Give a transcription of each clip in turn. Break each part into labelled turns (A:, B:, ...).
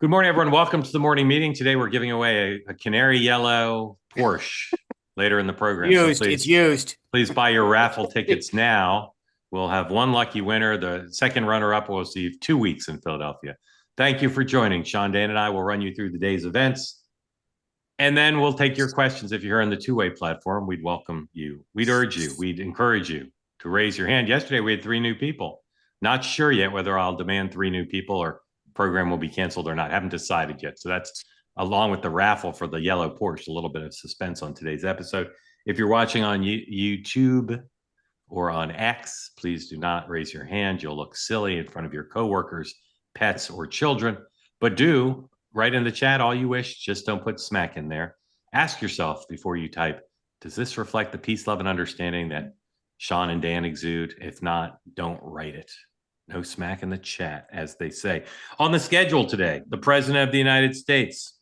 A: Good morning, everyone. Welcome to the morning meeting. Today, we're giving away a canary yellow Porsche later in the program.
B: It's used.
A: Please buy your raffle tickets now. We'll have one lucky winner. The second runner-up will receive 2 weeks in Philadelphia. Thank you for joining. Sean, Dan, and I will run you through the day's events, and then we'll take your questions. If you're on the two-way platform, we'd welcome you. We'd urge you. We'd encourage you to raise your hand. Yesterday, we had 3 new people. Not sure yet whether I'll demand 3 new people or program will be canceled or not. Haven't decided yet. So that's along with the raffle for the yellow Porsche, a little bit of suspense on today's episode. If you're watching on YouTube or on X, please do not raise your hand. You'll look silly in front of your coworkers, pets, or children. But do write in the chat all you wish. Just don't put smack in there. Ask yourself before you type, does this reflect the peace, love, and understanding that Sean and Dan exude? If not, don't write it. No smack in the chat, as they say. On the schedule today, the President of the United States.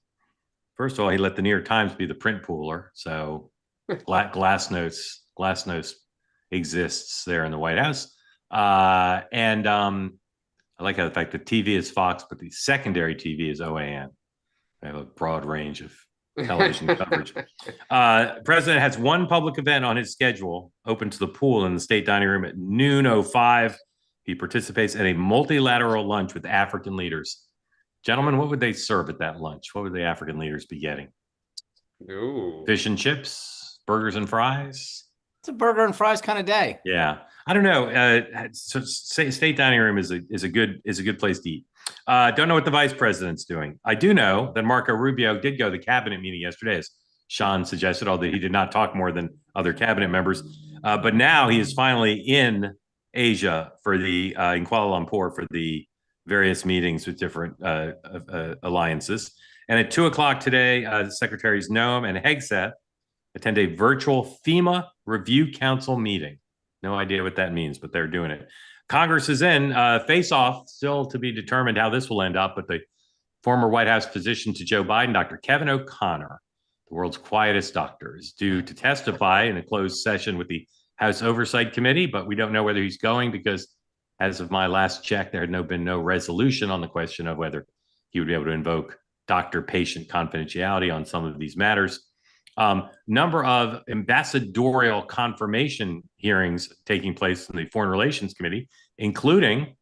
A: First of all, he let the New York Times be the print pooler. So glass notes exists there in the White House. I like how the fact that TV is Fox, but the secondary TV is OAN. They have a broad range of television coverage. President has one public event on his schedule, open to the pool in the state dining room at noon 05. He participates in a multilateral lunch with African leaders. Gentlemen, what would they serve at that lunch? What would the African leaders be getting?
C: Ooh.
A: Fish and chips, burgers and fries.
B: It's a burger and fries kind of day.
A: Yeah, I don't know. So state dining room is a good place to eat. Don't know what the vice president's doing. I do know that Marco Rubio did go to the cabinet meeting yesterday, as Sean suggested, although he did not talk more than other cabinet members. But now he is finally in Asia for the in Kuala Lumpur for the various meetings with different alliances. And at 2:00 today, the Secretaries Noam and Hegseth attend a virtual FEMA Review Council meeting. No idea what that means, but they're doing it. Congress is in face-off, still to be determined how this will end up, but the former White House physician to Joe Biden, Dr. Kevin O'Connor, the world's quietest doctor, is due to testify in a closed session with the House Oversight Committee, but we don't know whether he's going because, as of my last check, there had been no resolution on the question of whether he would be able to invoke doctor-patient confidentiality on some of these matters. Number of ambassadorial confirmation hearings taking place in the Foreign Relations Committee, including,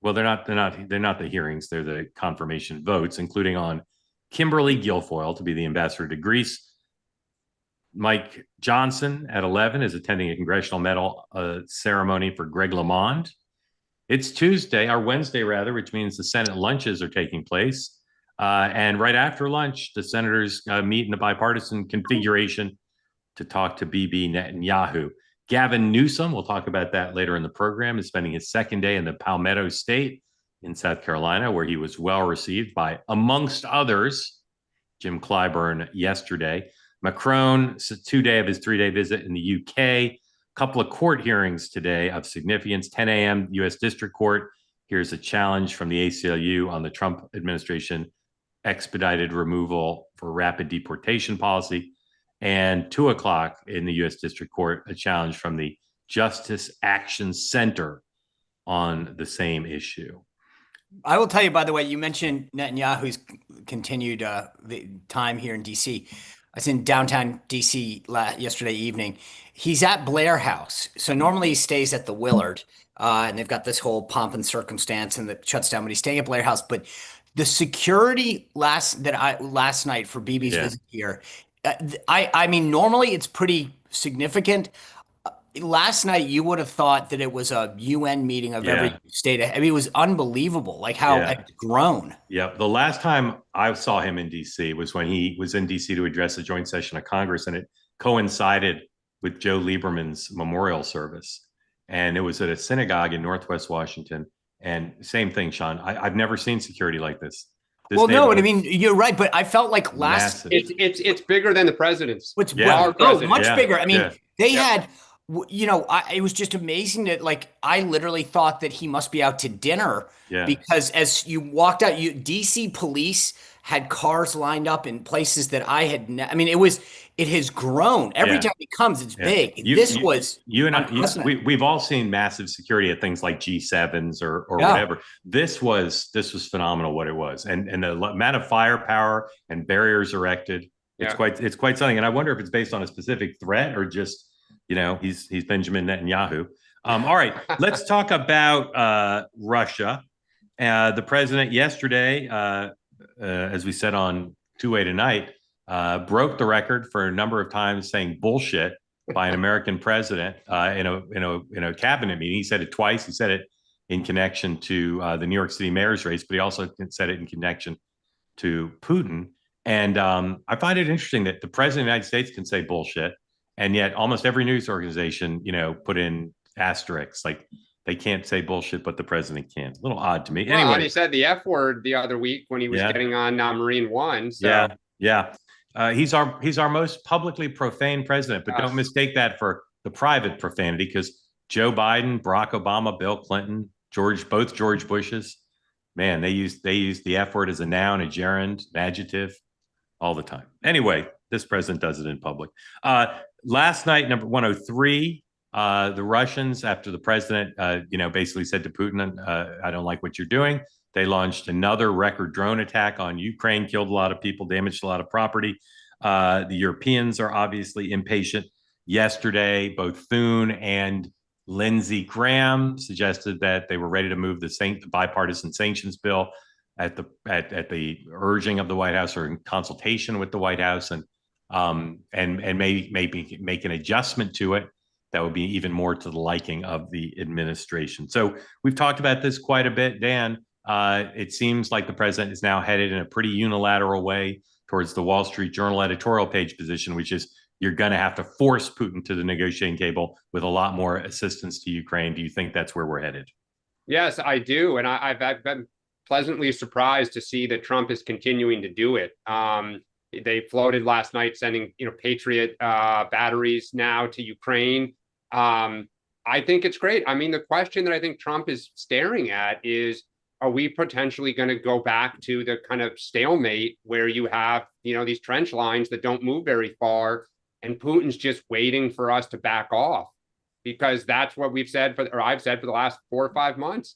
A: well, they're not the hearings, they're the confirmation votes, including on Kimberly Guilfoyle to be the ambassador to Greece. Mike Johnson at 11 is attending a congressional medal ceremony for Greg LeMond. It's Tuesday, or Wednesday rather, which means the Senate lunches are taking place. And right after lunch, the senators meet in a bipartisan configuration to talk to Bibi Netanyahu. Gavin Newsom, we'll talk about that later in the program, is spending his second day in the Palmetto State in South Carolina, where he was well received by, amongst others, Jim Clyburn yesterday. Macron, 2-day of his 3-day visit in the UK. A couple of court hearings today of significance. 10 a.m. U.S. District Court. Here's a challenge from the ACLU on the Trump administration expedited removal for rapid deportation policy. And 2:00 in the U.S. District Court, a challenge from the Justice Action Center on the same issue.
B: I will tell you, by the way, you mentioned Netanyahu's continued the time here in D.C. I was in downtown D.C. yesterday evening. He's at Blair House. So normally he stays at the Willard, and they've got this whole pomp and circumstance and that shuts down, but he's staying at Blair House. But the security last night for Bibi's visit here, I mean, normally it's pretty significant. Last night, you would have thought that it was a UN meeting of every state. I mean, it was unbelievable, like how it's grown.
A: Yeah. The last time I saw him in D.C. was when he was in D.C. to address a joint session of Congress, and it coincided with Joe Lieberman's memorial service. And it was at a synagogue in Northwest Washington. And same thing, Sean. I've never seen security like this.
B: Well, no, I mean, you're right, but I felt like
C: it's bigger than the president's.
B: Much bigger. I mean, they had. It was just amazing that, like, I literally thought that he must be out to dinner because as you walked out, DC police had cars lined up in places that I had. I mean, it has grown every time he comes. It's big. This was
A: you and
B: unprecedented.
A: we've all seen massive security at things like G7s or whatever. This was phenomenal what it was, and the amount of firepower and barriers erected. It's quite something. And I wonder if it's based on a specific threat or just, he's Benjamin Netanyahu. All right, let's talk about Russia. The president yesterday, as we said on Two-Way Tonight, broke the record for a number of times saying bullshit by an American president in a cabinet meeting. He said it twice. He said it in connection to the New York City mayor's race, but he also said it in connection to Putin. And I find it interesting that the president of the United States can say bullshit, and yet almost every news organization, put in asterisks like they can't say bullshit, but the president can. A little odd to me.
C: Well,
A: anyway,
C: and he said the F word the other week when he was getting on Marine One. So.
A: Yeah. He's our most publicly profane president, but don't mistake that for the private profanity, because Joe Biden, Barack Obama, Bill Clinton, both George Bushes, man, they used the F word as a noun, a gerund, an adjective all the time. Anyway, this president does it in public. Last night, number 103, the Russians, after the president, basically said to Putin, I don't like what you're doing. They launched another record drone attack on Ukraine, killed a lot of people, damaged a lot of property. The Europeans are obviously impatient. Yesterday, both Thune and Lindsey Graham suggested that they were ready to move the bipartisan sanctions bill at the urging of the White House or in consultation with the White House, and maybe make an adjustment to it that would be even more to the liking of the administration. So we've talked about this quite a bit, Dan. It seems like the president is now headed in a pretty unilateral way towards the Wall Street Journal editorial page position, which is you're going to have to force Putin to the negotiating table with a lot more assistance to Ukraine. Do you think that's where we're headed?
C: Yes, I do. And I've been pleasantly surprised to see that Trump is continuing to do it. They floated last night sending, Patriot batteries now to Ukraine. I think it's great. I mean, the question that I think Trump is staring at is, are we potentially going to go back to the kind of stalemate where you have, these trench lines that don't move very far, and Putin's just waiting for us to back off? Because that's what I've said for the last 4 or 5 months.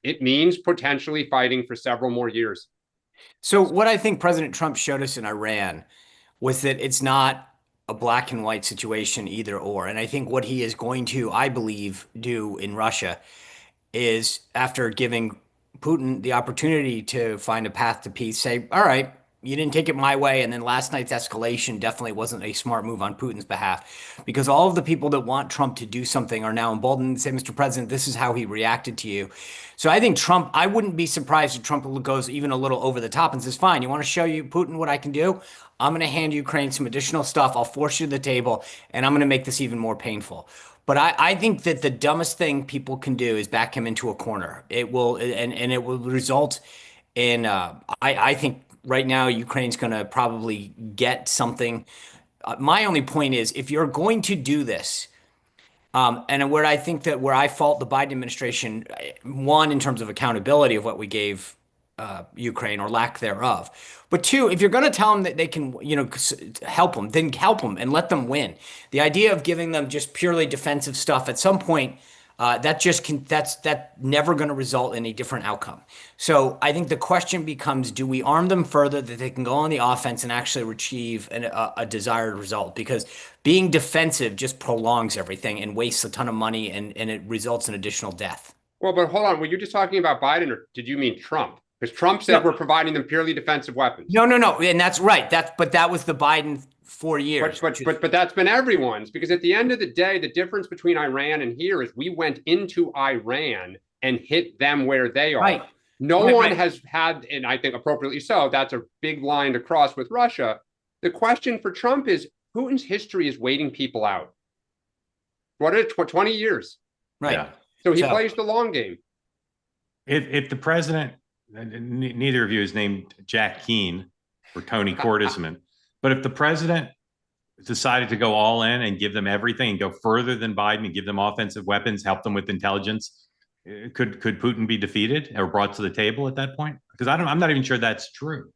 C: It means potentially fighting for several more years.
B: So what I think President Trump showed us in Iran was that it's not a black and white situation either or. And I think what he is going to, I believe, do in Russia is, after giving Putin the opportunity to find a path to peace, say, all right, you didn't take it my way. And then last night's escalation definitely wasn't a smart move on Putin's behalf, because all of the people that want Trump to do something are now emboldened and say, Mr. President, this is how he reacted to you. So I think Trump, I wouldn't be surprised if Trump goes even a little over the top and says, fine, you want to show you, Putin, what I can do? I'm going to hand Ukraine some additional stuff. I'll force you to the table, and I'm going to make this even more painful. But I think that the dumbest thing people can do is back him into a corner. It will, and it will result in, I think right now Ukraine's going to probably get something. My only point is, if you're going to do this, and where I fault the Biden administration, one, in terms of accountability of what we gave Ukraine, or lack thereof. But two, if you're going to tell them that they can, help them, then help them and let them win. The idea of giving them just purely defensive stuff at some point, that's never going to result in a different outcome. So I think the question becomes, do we arm them further that they can go on the offense and actually achieve a desired result? Because being defensive just prolongs everything and wastes a ton of money, and it results in additional death.
C: Well, but hold on. Were you just talking about Biden, or did you mean Trump? Because Trump said we're providing them purely defensive weapons.
B: No. And that's right. But that was the Biden 4 years.
C: But that's been everyone's, because at the end of the day, the difference between Iran and here is we went into Iran and hit them where they are.
B: Right.
C: No one has had, and I think appropriately so, that's a big line to cross with Russia. The question for Trump is, Putin's history is waiting people out. What is it, 20 years?
B: Right.
A: Yeah.
C: So he plays the long game.
A: If the president, neither of you is named Jack Keane or Tony Cordesman, but if the president decided to go all in and give them everything and go further than Biden and give them offensive weapons, help them with intelligence, could Putin be defeated or brought to the table at that point? Because I'm not even sure that's true.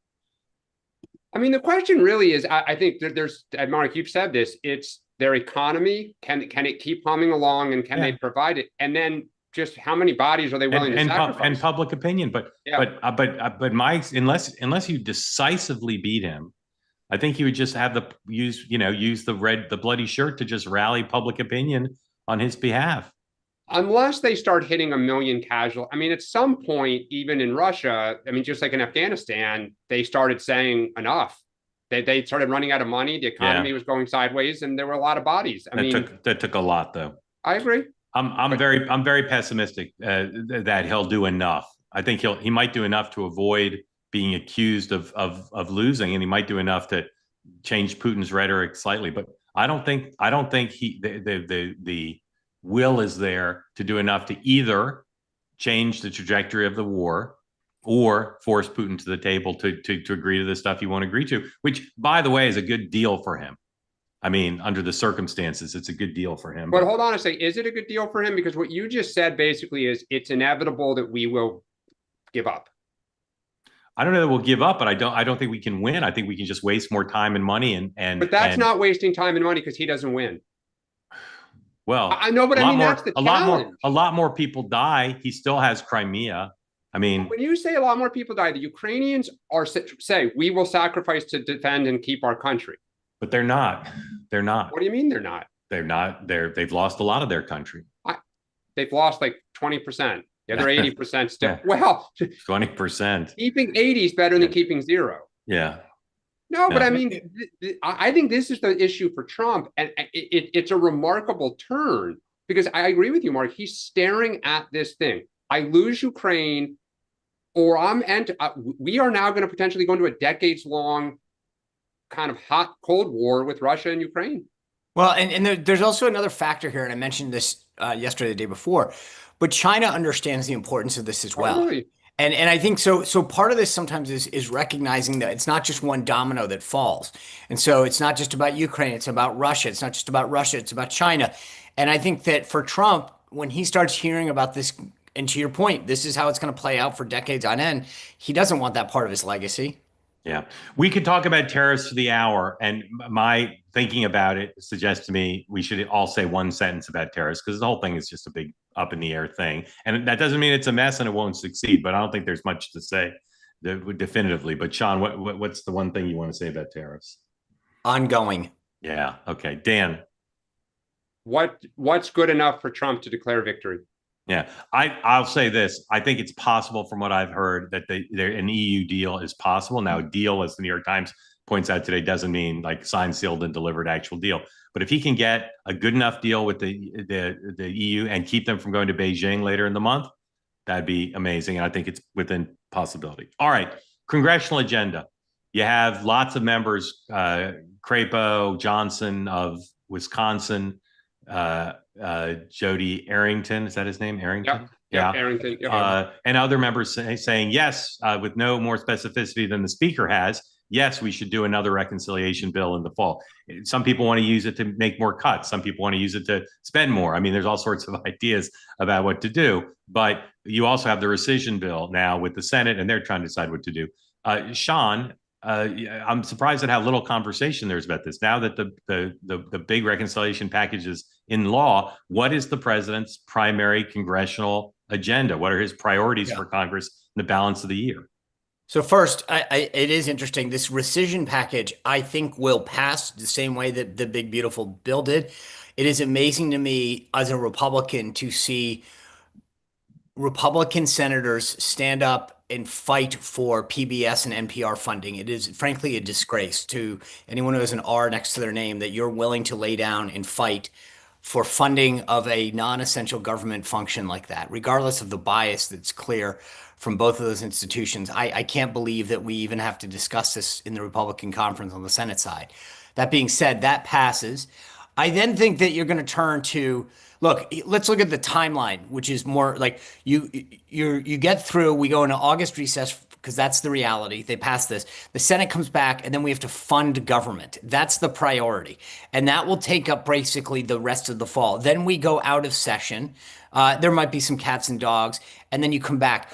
C: I mean, the question really is, I think there's, Mark, you've said this, it's their economy. Can it keep humming along, and can they provide it? And then just how many bodies are they willing to sacrifice?
A: And public opinion. But Mike, unless you decisively beat him, I think you would just have use the bloody shirt to just rally public opinion on his behalf.
C: Unless they start hitting 1 million casual. I mean, at some point, even in Russia, I mean, just like in Afghanistan, they started saying enough. They started running out of money. The economy was going sideways, and there were a lot of bodies.
A: That took a lot, though.
C: I agree.
A: I'm very pessimistic that he'll do enough. I think he might do enough to avoid being accused of losing, and he might do enough to change Putin's rhetoric slightly. But I don't think the will is there to do enough to either change the trajectory of the war or force Putin to the table to agree to the stuff he won't agree to, which, by the way, is a good deal for him. I mean, under the circumstances, it's a good deal for him.
C: But hold on a second. Is it a good deal for him? Because what you just said basically is it's inevitable that we will give up.
A: I don't know that we'll give up, but I don't think we can win. I think we can just waste more time and money
C: But that's not wasting time and money because he doesn't win.
A: Well,
C: I know, but I mean, that's the challenge.
A: A lot more people die. He still has Crimea. I mean,
C: when you say a lot more people die, the Ukrainians are say we will sacrifice to defend and keep our country.
A: But they're not. They're not.
C: What do you mean they're not?
A: They're not. They've lost a lot of their country.
C: They've lost like 20%. The other 80% still.
A: Yeah.
C: Well,
A: 20%.
C: Keeping 80 is better than keeping 0.
A: Yeah.
C: No, but I mean, I think this is the issue for Trump, and it's a remarkable turn because I agree with you, Mark. He's staring at this thing. I lose Ukraine, or we are now going to potentially go into a decades-long kind of hot cold war with Russia and Ukraine.
B: Well, and there's also another factor here, and I mentioned this yesterday, the day before, but China understands the importance of this as well.
C: Really?
B: And I think so part of this sometimes is recognizing that it's not just one domino that falls. And so it's not just about Ukraine, it's about Russia. It's not just about Russia, it's about China. And I think that for Trump, when he starts hearing about this, and to your point, this is how it's going to play out for decades on end, he doesn't want that part of his legacy.
A: Yeah. We could talk about tariffs for the hour, and my thinking about it suggests to me we should all say one sentence about tariffs because the whole thing is just a big up in the air thing. And that doesn't mean it's a mess and it won't succeed, but I don't think there's much to say definitively. But Sean, what's the one thing you want to say about tariffs?
B: Ongoing.
A: Yeah. Okay. Dan.
C: What's good enough for Trump to declare victory?
A: Yeah, I'll say this. I think it's possible from what I've heard that an EU deal is possible. Now, deal, as the New York Times points out today, doesn't mean like signed, sealed, and delivered actual deal. But if he can get a good enough deal with the EU and keep them from going to Beijing later in the month, that'd be amazing. And I think it's within possibility. All right, congressional agenda. You have lots of members, Crapo, Johnson of Wisconsin, Jody Arrington, is that his name? Arrington?
C: Yeah. Arrington. Yeah.
A: And other members saying yes, with no more specificity than the speaker has. Yes, we should do another reconciliation bill in the fall. Some people want to use it to make more cuts. Some people want to use it to spend more. I mean, there's all sorts of ideas about what to do. But you also have the rescission bill now with the Senate, and they're trying to decide what to do. Sean, I'm surprised at how little conversation there's about this. Now that the big reconciliation package is in law, what is the president's primary congressional agenda? What are his priorities for Congress in the balance of the year?
B: So first, it is interesting. This rescission package, I think, will pass the same way that the big, beautiful bill did. It is amazing to me as a Republican to see Republican senators stand up and fight for PBS and NPR funding. It is frankly a disgrace to anyone who has an R next to their name that you're willing to lay down and fight for funding of a non-essential government function like that, regardless of the bias that's clear from both of those institutions. I can't believe that we even have to discuss this in the Republican conference on the Senate side. That being said, that passes. I then think that you're going to turn to, look, let's look at the timeline, which is more like you get through, we go into August recess because that's the reality. They pass this. The Senate comes back, and then we have to fund government. That's the priority. And that will take up basically the rest of the fall. Then we go out of session. There might be some cats and dogs, and then you come back,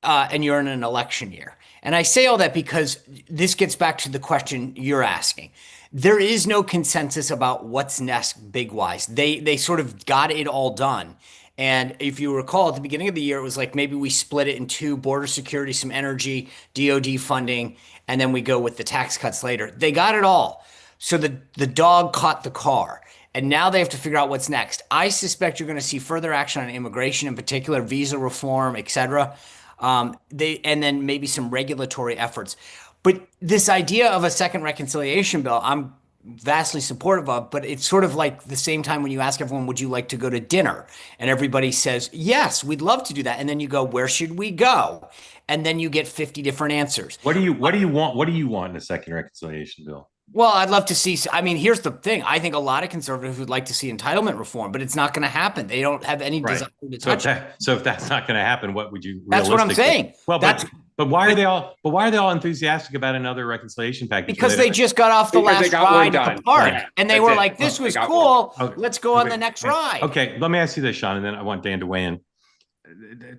B: and you're in an election year. And I say all that because this gets back to the question you're asking. There is no consensus about what's next big wise. They sort of got it all done. And if you recall at the beginning of the year, it was like maybe we split it in two: border security, some energy, DoD funding, and then we go with the tax cuts later. They got it all. So the dog caught the car. And now they have to figure out what's next. I suspect you're going to see further action on immigration, in particular, visa reform, et cetera. And then maybe some regulatory efforts. But this idea of a second reconciliation bill, I'm vastly supportive of, but it's sort of like the same time when you ask everyone, would you like to go to dinner? And everybody says, yes, we'd love to do that. And then you go, where should we go? And then you get 50 different answers.
A: What do you want? What do you want in a second reconciliation bill?
B: Well, I'd love to see. I mean, here's the thing. I think a lot of conservatives would like to see entitlement reform, but it's not going to happen. They don't have any desire to touch it.
A: So if that's not going to happen, what would you?
B: That's what I'm saying.
A: Well, but why are they all? But why are they all enthusiastic about another reconciliation package?
B: Because they just got off the last ride at the park, and they were like, "This was cool. Let's go on the next ride."
A: Okay, let me ask you this, Sean, and then I want Dan to weigh in.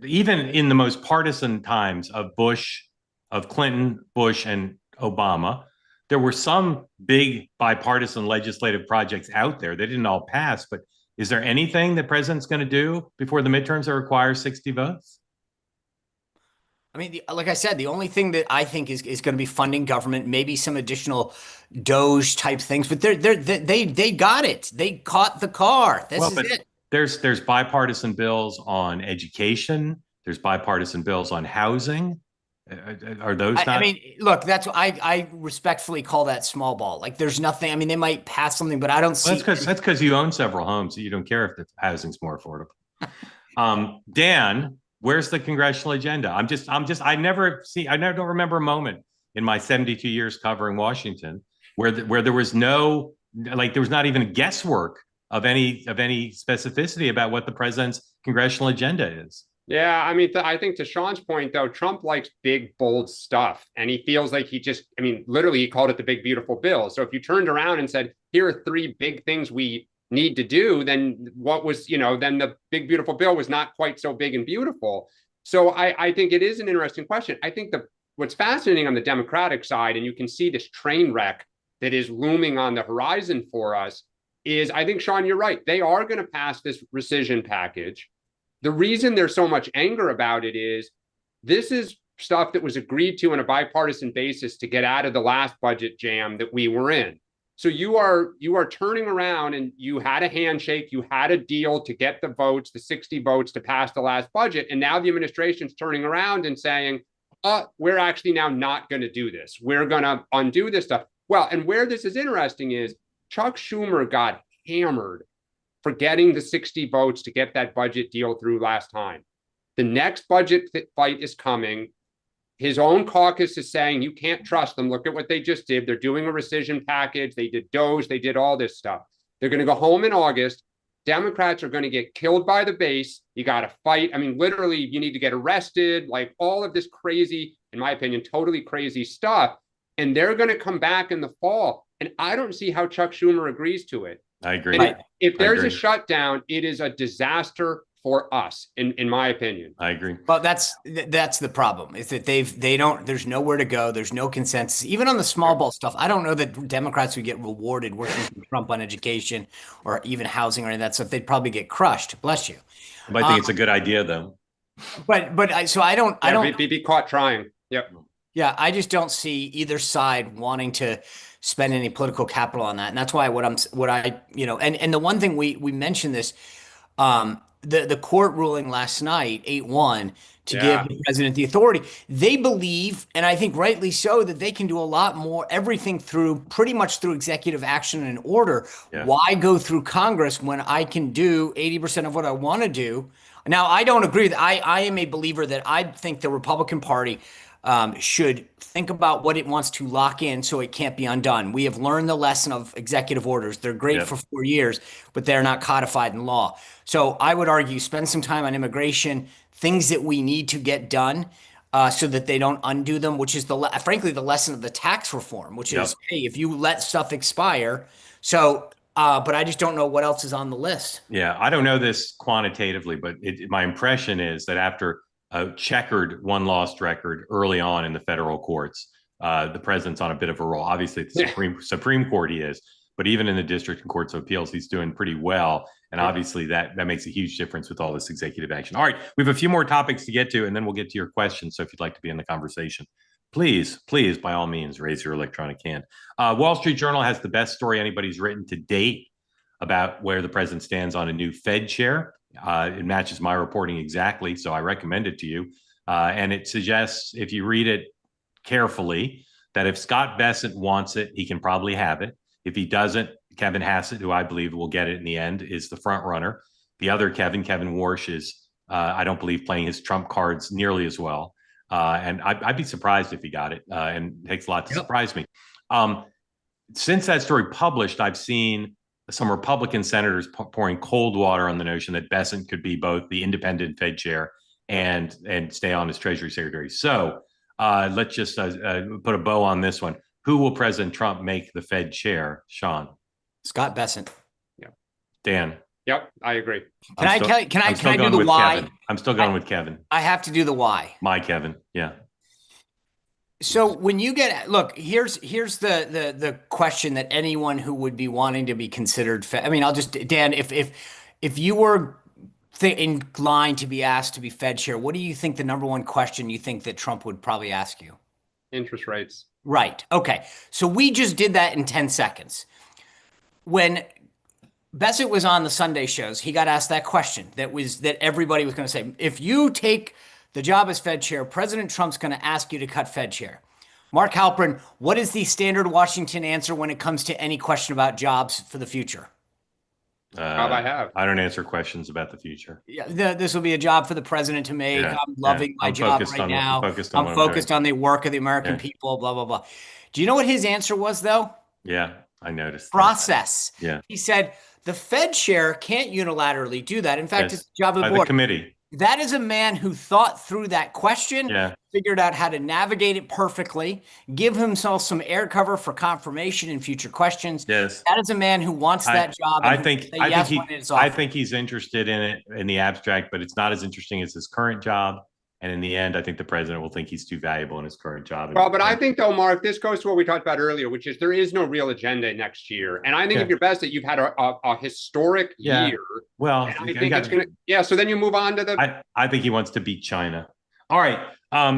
A: Even in the most partisan times of Bush, of Clinton, Bush, and Obama, there were some big bipartisan legislative projects out there. They didn't all pass, but is there anything the president's going to do before the midterms that requires 60 votes?
B: I mean, like I said, the only thing that I think is going to be funding government, maybe some additional Doge type things, but they got it. They caught the car. This is it.
A: There's bipartisan bills on education. There's bipartisan bills on housing. Are those not?
B: I mean, look, that's what I respectfully call that small ball. Like, there's nothing. I mean, they might pass something, but I don't see.
A: That's because you own several homes, so you don't care if the housing's more affordable. Dan, where's the congressional agenda? I don't remember a moment in my 72 years covering Washington where there was no, like, there was not even guesswork of any specificity about what the president's congressional agenda is.
C: Yeah, I mean, I think to Sean's point, though, Trump likes big, bold stuff. And he feels like literally he called it the big, beautiful bill. So if you turned around and said, here are 3 big things we need to do, then then the big, beautiful bill was not quite so big and beautiful. So I think it is an interesting question. I think what's fascinating on the Democratic side, and you can see this train wreck that is looming on the horizon for us, is I think, Sean, you're right. They are going to pass this rescission package. The reason there's so much anger about it is this is stuff that was agreed to on a bipartisan basis to get out of the last budget jam that we were in. So you are turning around and you had a handshake, you had a deal to get the votes, the 60 votes to pass the last budget. And now the administration's turning around and saying, we're actually now not going to do this. We're going to undo this stuff. Well, and where this is interesting is Chuck Schumer got hammered for getting the 60 votes to get that budget deal through last time. The next budget fight is coming. His own caucus is saying, you can't trust them. Look at what they just did. They're doing a rescission package. They did Doge. They did all this stuff. They're going to go home in August. Democrats are going to get killed by the base. You got to fight. I mean, literally, you need to get arrested, like all of this crazy, in my opinion, totally crazy stuff. And they're going to come back in the fall. And I don't see how Chuck Schumer agrees to it.
A: I agree.
C: And if there's a shutdown, it is a disaster for us, in my opinion.
A: I agree.
B: Well, that's the problem, is that there's nowhere to go. There's no consensus. Even on the small ball stuff, I don't know that Democrats would get rewarded working for Trump on education or even housing or any of that stuff. They'd probably get crushed. Bless you.
A: I think it's a good idea, though.
B: But I don't
C: be caught trying. Yep.
B: Yeah, I just don't see either side wanting to spend any political capital on that. And that's why and the one thing we mentioned this, the court ruling last night, 8-1, to give the president the authority. They believe, and I think rightly so, that they can do a lot more, everything pretty much through executive action and order. Yeah. Why go through Congress when I can do 80% of what I want to do? Now, I don't agree that I am a believer that I think the Republican Party should think about what it wants to lock in so it can't be undone. We have learned the lesson of executive orders. They're great for 4 years, but they're not codified in law. So I would argue spend some time on immigration, things that we need to get done so that they don't undo them, which is frankly the lesson of the tax reform, which is, hey, if you let stuff expire. So, but I just don't know what else is on the list.
A: Yeah, I don't know this quantitatively, but my impression is that after a checkered one lost record early on in the federal courts. The president's on a bit of a roll. Obviously, at the Supreme Court he is, but even in the district and courts of appeals, he's doing pretty well. And obviously that makes a huge difference with all this executive action. All right, we have a few more topics to get to, and then we'll get to your questions. So if you'd like to be in the conversation, please, by all means, raise your electronic hand. Wall Street Journal has the best story anybody's written to date about where the president stands on a new Fed chair. It matches my reporting exactly, so I recommend it to you. And it suggests, if you read it carefully, that if Scott Bessent wants it, he can probably have it. If he doesn't, Kevin Hassett, who I believe will get it in the end, is the front runner. The other Kevin Warsh, is, I don't believe, playing his trump cards nearly as well. And I'd be surprised if he got it, and it takes a lot to surprise me. Since that story published, I've seen some Republican senators pouring cold water on the notion that Bessent could be both the independent Fed chair and stay on as Treasury Secretary. So let's just put a bow on this one. Who will President Trump make the Fed chair, Sean?
B: Scott Bessent.
C: Yeah.
A: Dan.
C: Yep, I agree.
B: Can I do the why?
A: Kevin. I'm still going with Kevin.
B: I have to do the why.
A: My Kevin. Yeah.
B: So when you here's the question that anyone who would be wanting to be considered Fed, I mean, Dan, if you were in line to be asked to be Fed chair, what do you think the number one question you think that Trump would probably ask you?
C: Interest rates.
B: Right. Okay. So we just did that in 10 seconds. When Bessent was on the Sunday shows, he got asked that question that everybody was going to say, if you take the job as Fed chair, President Trump's going to ask you to cut Fed chair. Mark Halperin, what is the standard Washington answer when it comes to any question about jobs for the future?
A: I don't answer questions about the future.
B: Yeah, this will be a job for the president to make. Yeah, I'm loving my job right now. I'm focused on the work of the American people, blah, blah, blah. Do you know what his answer was, though?
A: Yeah, I noticed.
B: Process.
A: Yeah.
B: He said, the Fed chair can't unilaterally do that. In fact, it's the job of the board.
A: The committee.
B: That is a man who thought through that question, figured out how to navigate it perfectly, give himself some air cover for confirmation in future questions.
A: Yes.
B: That is a man who wants that job.
A: I think he's interested in it in the abstract, but it's not as interesting as his current job. And in the end, I think the president will think he's too valuable in his current job.
C: Well, but I think, though, Mark, this goes to what we talked about earlier, which is there is no real agenda next year. And I think if you're best that you've had a historic year.
A: Well,
C: I think it's going to. So then you move on to the.
A: I think he wants to beat China. All right.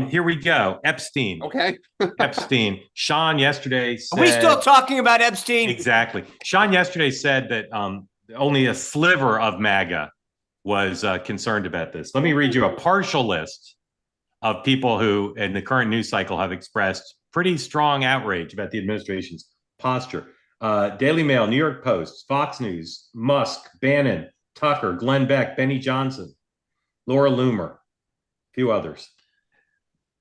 A: Here we go. Epstein.
C: Okay.
A: Epstein. Sean yesterday said.
B: Are we still talking about Epstein?
A: Exactly. Sean yesterday said that only a sliver of MAGA was concerned about this. Let me read you a partial list of people who, in the current news cycle, have expressed pretty strong outrage about the administration's posture. Daily Mail, New York Post, Fox News, Musk, Bannon, Tucker, Glenn Beck, Benny Johnson, Laura Loomer, a few others.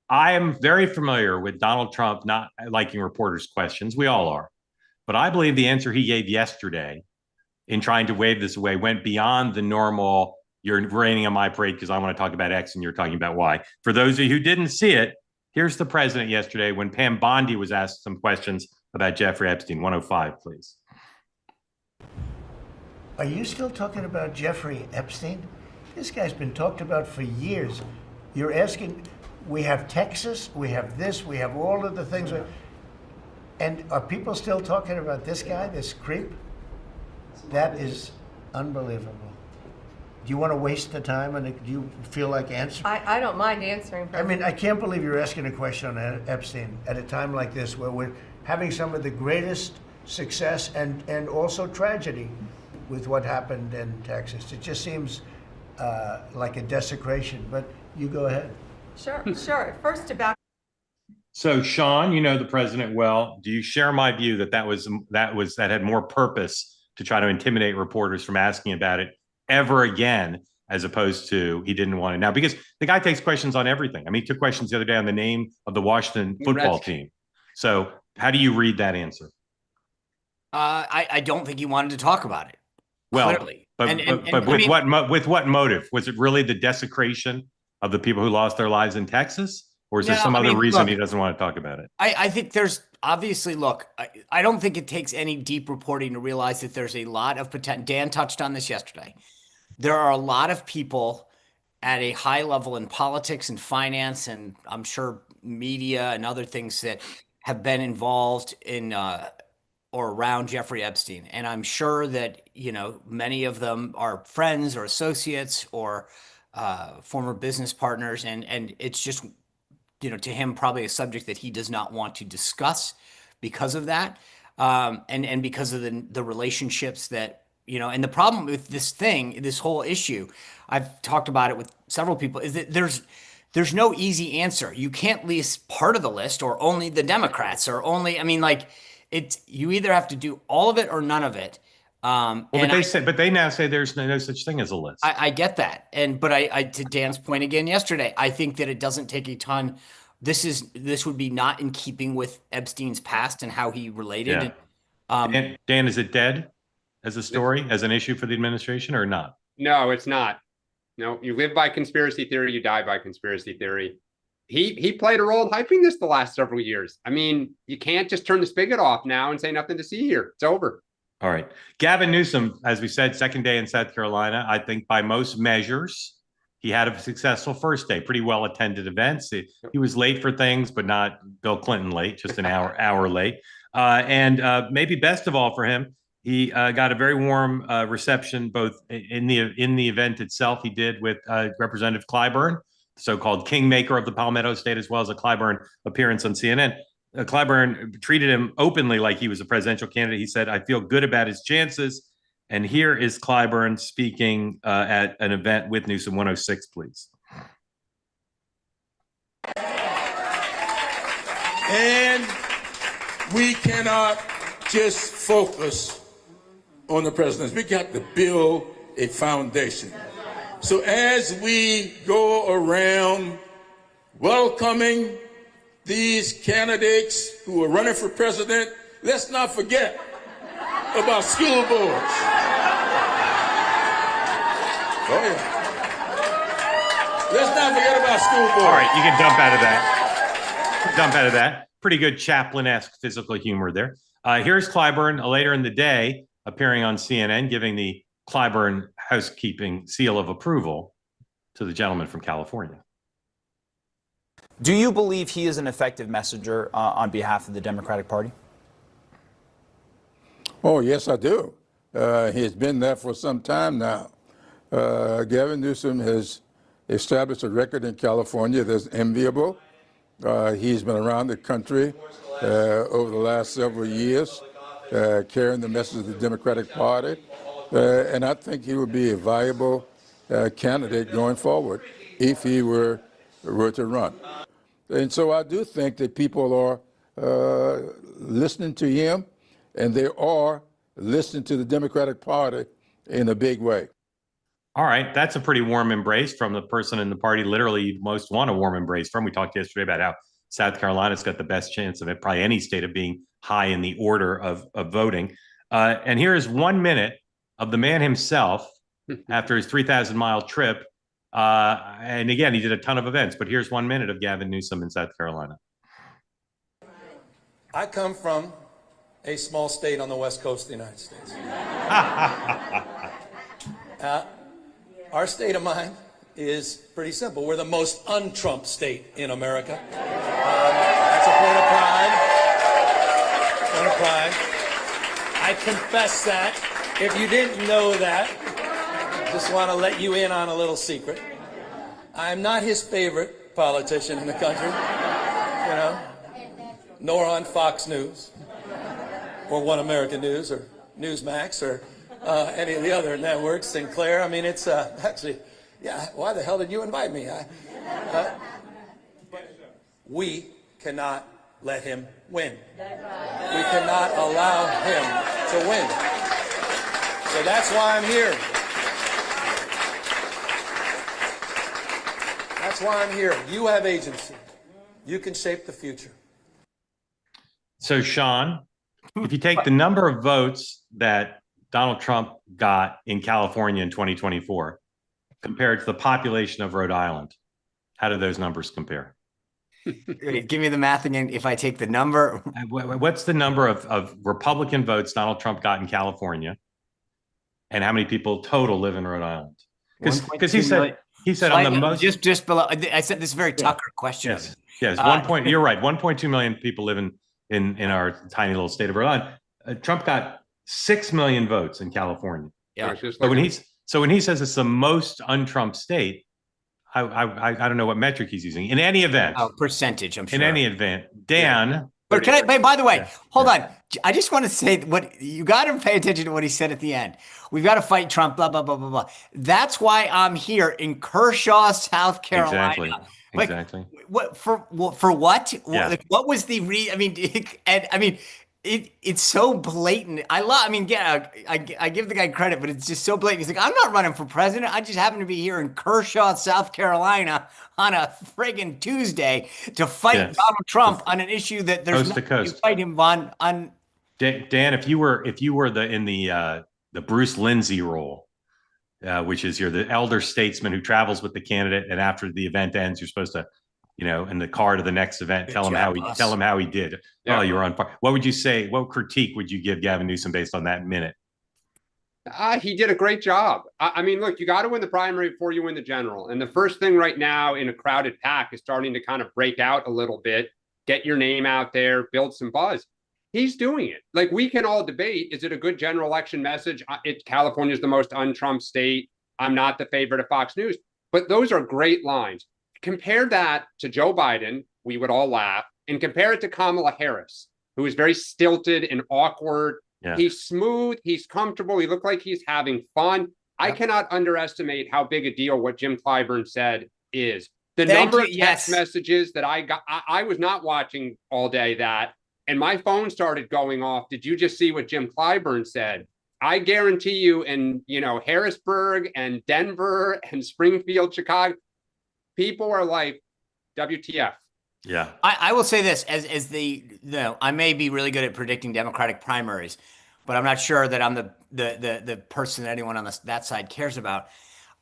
A: I am very familiar with Donald Trump not liking reporters' questions. We all are. But I believe the answer he gave yesterday in trying to wave this away went beyond the normal, you're raining on my parade because I want to talk about X and you're talking about Y. For those of you who didn't see it, here's the president yesterday when Pam Bondi was asked some questions about Jeffrey Epstein. 105, please.
D: Are you still talking about Jeffrey Epstein? This guy's been talked about for years. You're asking, we have Texas, we have this, we have all of the things. And are people still talking about this guy, this creep? That is unbelievable. Do you want to waste the time, and do you feel like answering?
E: I don't mind answering.
D: I mean, I can't believe you're asking a question on Epstein at a time like this where we're having some of the greatest success and also tragedy with what happened in Texas. It just seems like a desecration, but you go ahead.
E: Sure. First about.
A: So, Sean, you know the president well. Do you share my view that that had more purpose to try to intimidate reporters from asking about it ever again, as opposed to he didn't want it now? Because the guy takes questions on everything. I mean, he took questions the other day on the name of the Washington football team. So how do you read that answer?
B: I don't think he wanted to talk about it.
A: Well,
B: clearly.
A: But with what motive? Was it really the desecration of the people who lost their lives in Texas? Or is there some other reason he doesn't want to talk about it?
B: I think there's obviously, look, I don't think it takes any deep reporting to realize that there's a lot of potential. Dan touched on this yesterday. There are a lot of people at a high level in politics and finance, and I'm sure media and other things that have been involved in or around Jeffrey Epstein. And I'm sure that, many of them are friends or associates or former business partners. And it's just, to him, probably a subject that he does not want to discuss because of that. And because of the relationships that, and the problem with this whole issue, I've talked about it with several people, is that there's no easy answer. You can't list part of the list or only the Democrats or only, you either have to do all of it or none of it.
A: But they now say there's no such thing as a list.
B: I get that. But I to Dan's point again yesterday, I think that it doesn't take a ton. This would be not in keeping with Epstein's past and how he related.
A: Yeah. Dan, is it dead as a story, as an issue for the administration, or not?
C: No, it's not. No, you live by conspiracy theory, you die by conspiracy theory. He played a role in hyping this the last several years. You can't just turn the spigot off now and say nothing to see here. It's over.
A: All right. Gavin Newsom, as we said, second day in South Carolina. I think by most measures, he had a successful first day, pretty well attended events. He was late for things, but not Bill Clinton late, just an hour late. And maybe best of all for him, he got a very warm reception, both in the event itself he did with Representative Clyburn, so-called kingmaker of the Palmetto State, as well as a Clyburn appearance on CNN. Clyburn treated him openly like he was a presidential candidate. He said, "I feel good about his chances." And here is Clyburn speaking at an event with Newsom. 106, please.
F: And we cannot just focus on the presidency. We got to build a foundation. So as we go around welcoming these candidates who are running for president, let's not forget about school boards. Oh, yeah. Let's not forget about school boards.
A: All right, you can dump out of that. Pretty good Chaplin-esque physical humor there. Here's Clyburn later in the day, appearing on CNN, giving the Clyburn housekeeping seal of approval to the gentleman from California.
G: Do you believe he is an effective messenger on behalf of the Democratic Party?
F: Oh, yes, I do. He's been there for some time now. Gavin Newsom has established a record in California that's enviable. He's been around the country over the last several years, carrying the message of the Democratic Party. And I think he would be a viable candidate going forward if he were to run. And so I do think that people are listening to him, and they are listening to the Democratic Party in a big way.
A: All right, that's a pretty warm embrace from the person in the party literally you most want a warm embrace from. We talked yesterday about how South Carolina's got the best chance of it, probably any state, of being high in the order of voting. And here is 1 minute of the man himself after his 3,000-mile trip. And again, he did a ton of events, but here's 1 minute of Gavin Newsom in South Carolina.
H: I come from a small state on the west coast of the United States. Our state of mind is pretty simple. We're the most un-Trump state in America. That's a point of pride. Point of pride. I confess that. If you didn't know that, just want to let you in on a little secret. I'm not his favorite politician in the country, nor on Fox News, or One American News, or Newsmax, or any of the other networks, Sinclair. It's actually, yeah, why the hell did you invite me? We cannot let him win. We cannot allow him to win. So that's why I'm here. That's why I'm here. You have agency. You can shape the future.
A: So, Sean, if you take the number of votes that Donald Trump got in California in 2024 compared to the population of Rhode Island, how do those numbers compare?
B: Give me the math again. If I take the number,
A: what's the number of Republican votes Donald Trump got in California, and how many people total live in Rhode Island? Because he said He said on the most
B: just below. I said this is very Tucker question.
A: Yes, yes. You're right. 1.2 million people live in our tiny little state of Rhode Island. Trump got 6 million votes in California.
B: Yeah.
A: So when he says it's the most un-Trump state, I don't know what metric he's using. In any event,
B: percentage. I'm sure.
A: In any event, Dan.
B: Yeah. But can I? By the way, hold on. I just want to say what you got to pay attention to what he said at the end. We've got to fight Trump. Blah blah blah blah blah. That's why I'm here in Kershaw, South Carolina.
A: Exactly.
B: What for what?
A: Yeah.
B: Like, what was the it's so blatant. I give the guy credit, but it's just so blatant. He's like, I'm not running for president. I just happen to be here in Kershaw, South Carolina on a friggin' Tuesday to fight Donald Trump on an issue that there's
A: coast to coast.
B: To fight him on.
A: Dan, if you were in the Bruce Lindsay role, which is you're the elder statesman who travels with the candidate, and after the event ends, you're supposed to, in the car to the next event, tell him how he did. Yeah. Oh, you're on fire. What would you say? What critique would you give Gavin Newsom based on that minute?
C: He did a great job. I mean, look, you got to win the primary before you win the general. And the first thing right now in a crowded pack is starting to kind of break out a little bit, get your name out there, build some buzz. He's doing it. Like, we can all debate, is it a good general election message? California is the most un-Trump state. I'm not the favorite of Fox News. But those are great lines. Compare that to Joe Biden, we would all laugh, and compare it to Kamala Harris, who is very stilted and awkward. Yeah. He's smooth, he's comfortable, he looked like he's having fun. Yeah. I cannot underestimate how big a deal what Jim Clyburn said is. The number of text messages that I got, I was not watching all day that, and my phone started going off. Did you just see what Jim Clyburn said? I guarantee you in, Harrisburg and Denver and Springfield, Chicago, people are like, WTF.
B: Yeah. I will say this I may be really good at predicting Democratic primaries, but I'm not sure that I'm the person that anyone on that side cares about.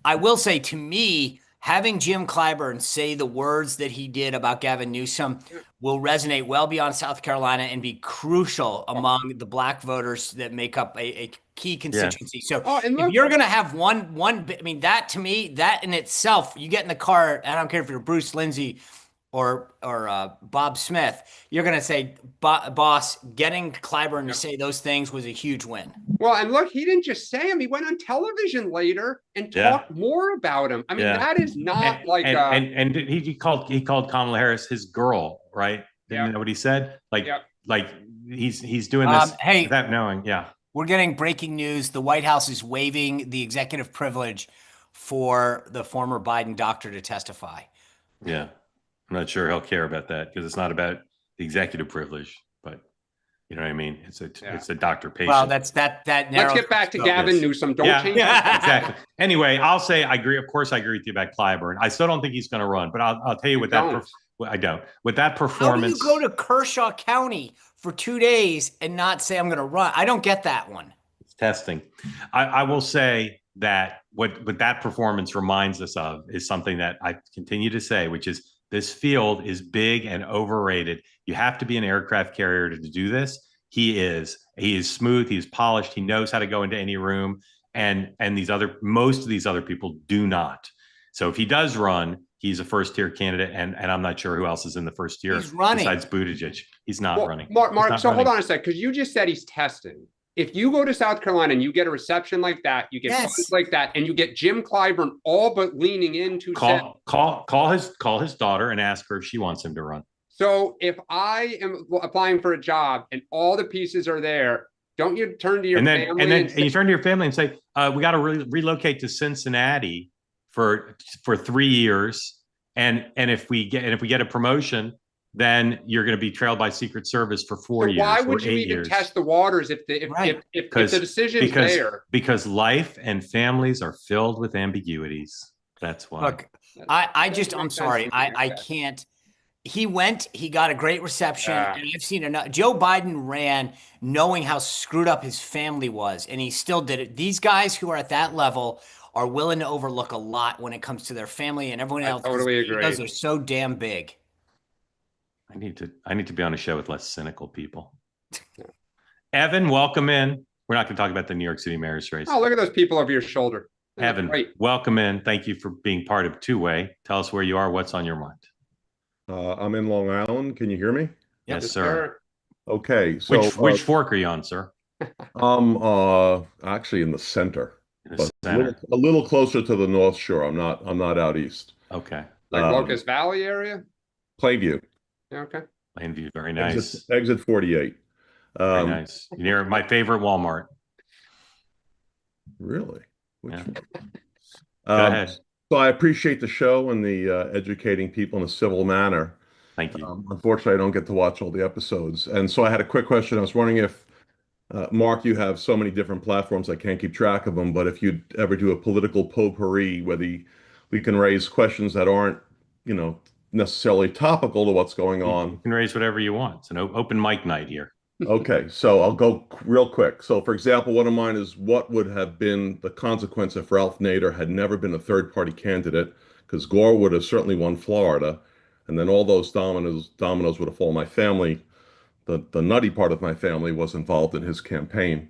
B: I will say, to me, having Jim Clyburn say the words that he did about Gavin Newsom will resonate well beyond South Carolina and be crucial among the black voters that make up a key constituency. Yeah. So if you're going to have one, that to me, that in itself, you get in the car, I don't care if you're Bruce Lindsay or Bob Smith, you're going to say, boss, getting Clyburn to say those things was a huge win.
C: Well, and look, he didn't just say them. He went on television later and talked more about him. I mean, that is not
A: and he called Kamala Harris his girl, right? Didn't you know what he said? Like he's doing this without knowing. Yeah.
B: We're getting breaking news. The White House is waiving the executive privilege for the former Biden doctor to testify.
A: Yeah. I'm not sure he'll care about that because it's not about the executive privilege, but you know what I mean? It's a doctor patient.
B: Well, that's that.
C: Let's get back to Gavin Newsom. Don't change it.
A: Exactly. Anyway, I'll say I agree. Of course, I agree with you about Clyburn. I still don't think he's going to run, but I'll tell you with that. I don't. With that performance.
B: How do you go to Kershaw County for 2 days and not say I'm going to run? I don't get that one.
A: It's testing. I will say that what that performance reminds us of is something that I continue to say, which is, this field is big and overrated. You have to be an aircraft carrier to do this. He is smooth. He's polished. He knows how to go into any room. And most of these other people do not. So if he does run, he's a first tier candidate. And I'm not sure who else is in the first tier besides Buttigieg. He's not running.
C: Mark, hold on a sec, because you just said he's testing. If you go to South Carolina and you get a reception like that, you get like that, and you get Jim Clyburn all but leaning into
A: call his daughter and ask her if she wants him to run.
C: So if I am applying for a job and all the pieces are there, don't you turn to your family?
A: And then you turn to your family and say, we got to relocate to Cincinnati for 3 years, and if we get a promotion, then you're going to be trailed by Secret Service for 4 years.
C: Why would you even test the waters if the decision's there?
A: Because life and families are filled with ambiguities. That's why.
B: Look, I'm sorry. I can't. He got a great reception, and I've seen enough. Joe Biden ran knowing how screwed up his family was, and he still did it. These guys who are at that level are willing to overlook a lot when it comes to their family and everyone else.
C: I totally agree.
B: Because they're so damn big.
A: I need to be on a show with less cynical people. Evan, welcome in. We're not going to talk about the New York City mayor's race.
C: Oh, look at those people over your shoulder.
A: Evan,
C: Great.
A: welcome in. Thank you for being part of Two Way. Tell us where you are. What's on your mind?
I: I'm in Long Island. Can you hear me?
A: Yes, sir.
I: Okay, so
A: Which fork are you on, sir?
I: I'm actually in the center,
A: In the
I: but
A: center.
I: a little closer to the North Shore. I'm not out east.
A: Okay.
C: Like
I: Um,
C: Locust Valley area?
I: Plainview,
C: Yeah, okay.
A: Plainview, very nice.
I: exit 48.
A: Very nice. You're near my favorite Walmart.
I: Really? Which
A: Yeah.
I: one?
A: Go ahead.
I: So I appreciate the show and the educating people in a civil manner.
A: Thank you.
I: Unfortunately, I don't get to watch all the episodes. And so I had a quick question. I was wondering if, Mark, you have so many different platforms, I can't keep track of them, but if you'd ever do a political potpourri, whether we can raise questions that aren't, necessarily topical to what's going
A: You
I: on.
A: can raise whatever you want. It's an open mic night here.
I: Okay, so I'll go real quick. So, for example, one of mine is what would have been the consequence if Ralph Nader had never been a third-party candidate? Because Gore would have certainly won Florida, and then all those dominoes would have fallen. My family, the nutty part of my family, was involved in his campaign.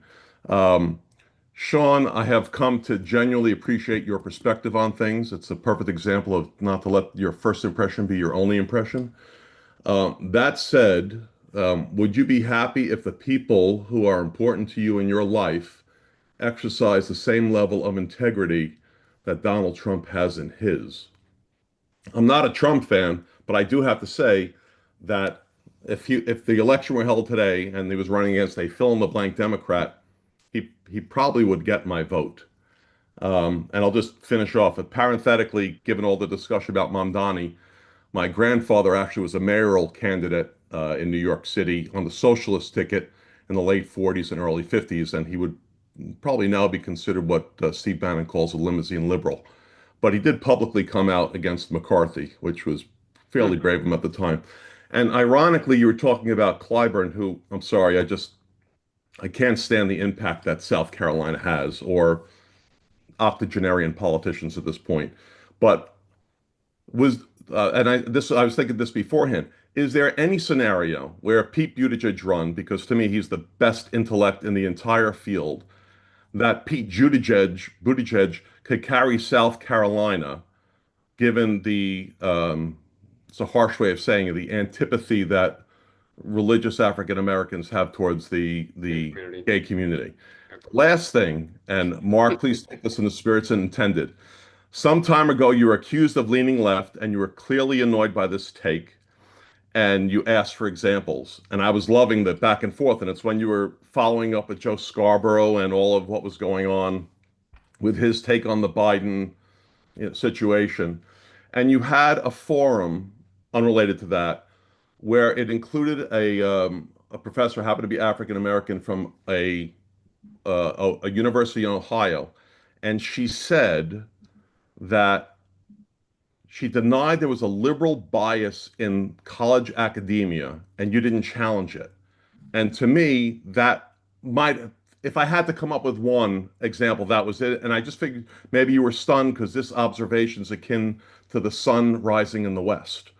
I: Sean, I have come to genuinely appreciate your perspective on things. It's a perfect example of not to let your first impression be your only impression. That said, would you be happy if the people who are important to you in your life exercise the same level of integrity that Donald Trump has in his? I'm not a Trump fan, but I do have to say that if the election were held today and he was running against a fill-in-the-blank Democrat, he probably would get my vote. And I'll just finish off. Parenthetically, given all the discussion about Mamdani, my grandfather actually was a mayoral candidate in New York City on the socialist ticket in the late 40s and early 50s, and he would probably now be considered what Steve Bannon calls a limousine liberal. But he did publicly come out against McCarthy, which was fairly brave of him at the time. And ironically, you were talking about Clyburn, who, I'm sorry, I can't stand the impact that South Carolina has, or octogenarian politicians at this point. But I was thinking this beforehand. Is there any scenario where Pete Buttigieg run, because to me he's the best intellect in the entire field, that Pete Buttigieg could carry South Carolina, given it's a harsh way of saying it, the antipathy that religious African Americans have towards the
C: Community.
I: gay community? Last thing, and Mark, please take this in the spirits intended. Some time ago, you were accused of leaning left, and you were clearly annoyed by this take, and you asked for examples. And I was loving the back and forth, and it's when you were following up with Joe Scarborough and all of what was going on with his take on the Biden situation. And you had a forum unrelated to that, where it included a professor, happened to be African American, from a university in Ohio, and she said that she denied there was a liberal bias in college academia, and you didn't challenge it. And to me, that might, if I had to come up with one example, that was it. And I just figured maybe you were stunned because this observation is akin to the sun rising in the west.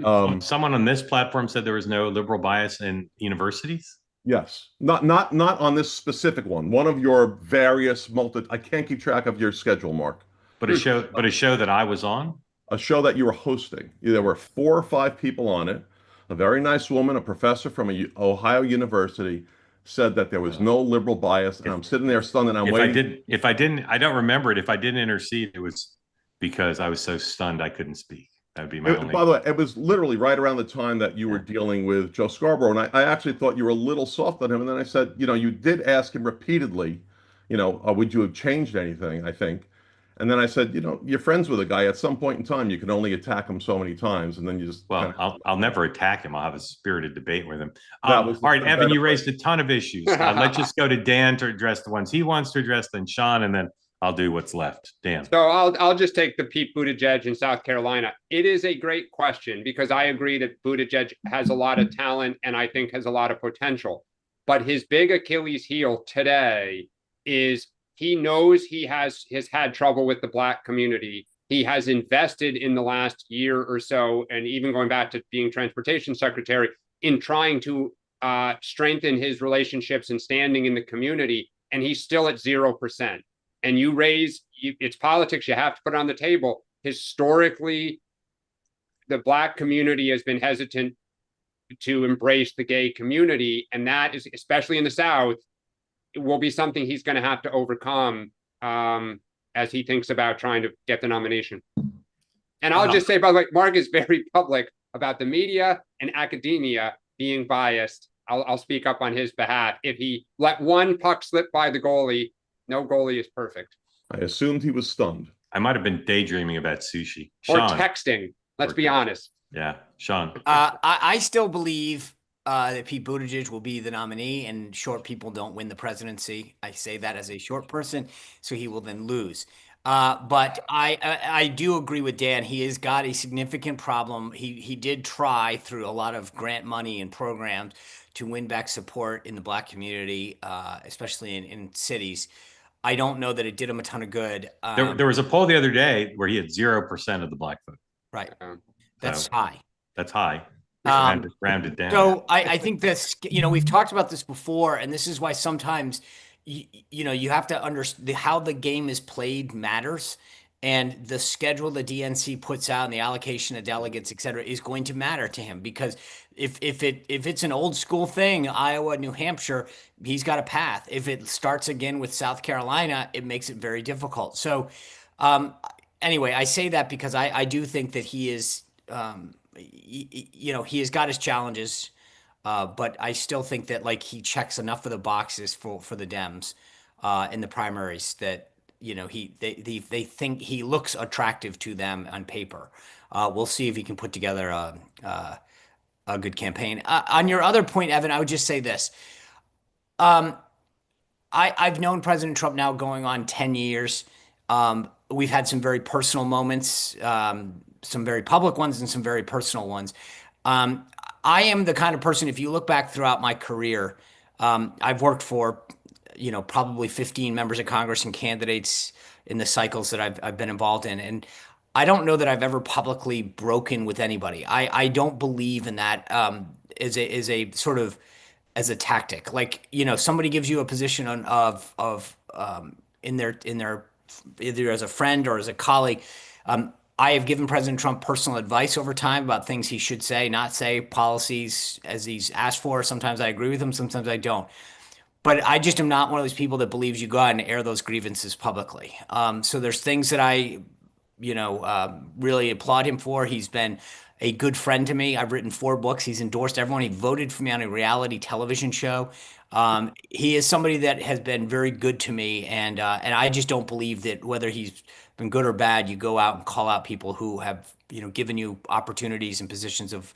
A: Someone on this platform said there was no liberal bias in universities.
I: Yes, not on this specific one. One of your various I can't keep track of your schedule, Mark.
A: But a show that I was on.
I: A show that you were hosting. There were 4 or 5 people on it. A very nice woman, a professor from Ohio University, said that there was no liberal bias, and I'm sitting there stunned, and I'm waiting.
A: I don't remember it. If I didn't intercede, it was because I was so stunned I couldn't speak. That would be my only.
I: By the way, it was literally right around the time that you were dealing with Joe Scarborough, and I actually thought you were a little soft on him. And then I said, you did ask him repeatedly, would you have changed anything, I think. And then I said, you're friends with a guy. At some point in time, you can only attack him so many times, and then you just.
A: I'll never attack him. I'll have a spirited debate with him. All right, Evan, you raised a ton of issues. Let's just go to Dan to address the ones he wants to address, then Sean, and then I'll do what's left. Dan.
C: So I'll just take the Pete Buttigieg in South Carolina. It is a great question because I agree that Buttigieg has a lot of talent and I think has a lot of potential. But his big Achilles heel today is he knows he has had trouble with the Black community. He has invested in the last year or so, and even going back to being transportation secretary, in trying to strengthen his relationships and standing in the community, and he's still at 0%. and you raise, it's politics, you have to put it on the table. Historically, the Black community has been hesitant to embrace the gay community, and that is, especially in the South, it will be something he's going to have to overcome as he thinks about trying to get the nomination. And I'll just say, by the way, Mark is very public about the media and academia being biased. I'll speak up on his behalf. If he let one puck slip by the goalie, no goalie is perfect.
I: I assumed he was stunned.
A: I might have been daydreaming about sushi.
C: Or
A: Sean.
C: texting. Let's
A: Or
C: be
A: texting.
C: honest.
A: Yeah, Sean.
B: I still believe that Pete Buttigieg will be the nominee, and short people don't win the presidency. I say that as a short person, so he will then lose. But I do agree with Dan. He has got a significant problem. He did try through a lot of grant money and programs to win back support in the Black community, especially in cities. I don't know that it did him a ton of good.
A: There was a poll the other day where he had 0% of the Black vote.
B: Right.
C: Um,
B: That's
A: So,
B: high.
A: That's high.
B: Um,
A: Rounded down.
B: So I think this, we've talked about this before, and this is why sometimes, you have to understand how the game is played matters, and the schedule the DNC puts out and the allocation of delegates, et cetera, is going to matter to him, because if it's an old school thing, Iowa, New Hampshire, he's got a path. If it starts again with South Carolina, it makes it very difficult. So anyway, I say that because I do think that he is, he has got his challenges, but I still think that he checks enough of the boxes for the Dems in the primaries that they think he looks attractive to them on paper. We'll see if he can put together a good campaign. On your other point, Evan, I would just say this. I've known President Trump now going on 10 years. We've had some very personal moments, some very public ones and some very personal ones. I am the kind of person, if you look back throughout my career, I've worked for, probably 15 members of Congress and candidates in the cycles that I've been involved in. And I don't know that I've ever publicly broken with anybody. I don't believe in that as a sort of as a tactic. Somebody gives you a position in their either as a friend or as a colleague. I have given President Trump personal advice over time about things he should say, not say, policies as he's asked for. Sometimes I agree with him, sometimes I don't. But I just am not one of those people that believes you go out and air those grievances publicly. So there's things that I, really applaud him for. He's been a good friend to me. I've written 4 books. He's endorsed everyone. He voted for me on a reality television show. He is somebody that has been very good to me, and I just don't believe that whether he's been good or bad, you go out and call out people who have given you opportunities and positions of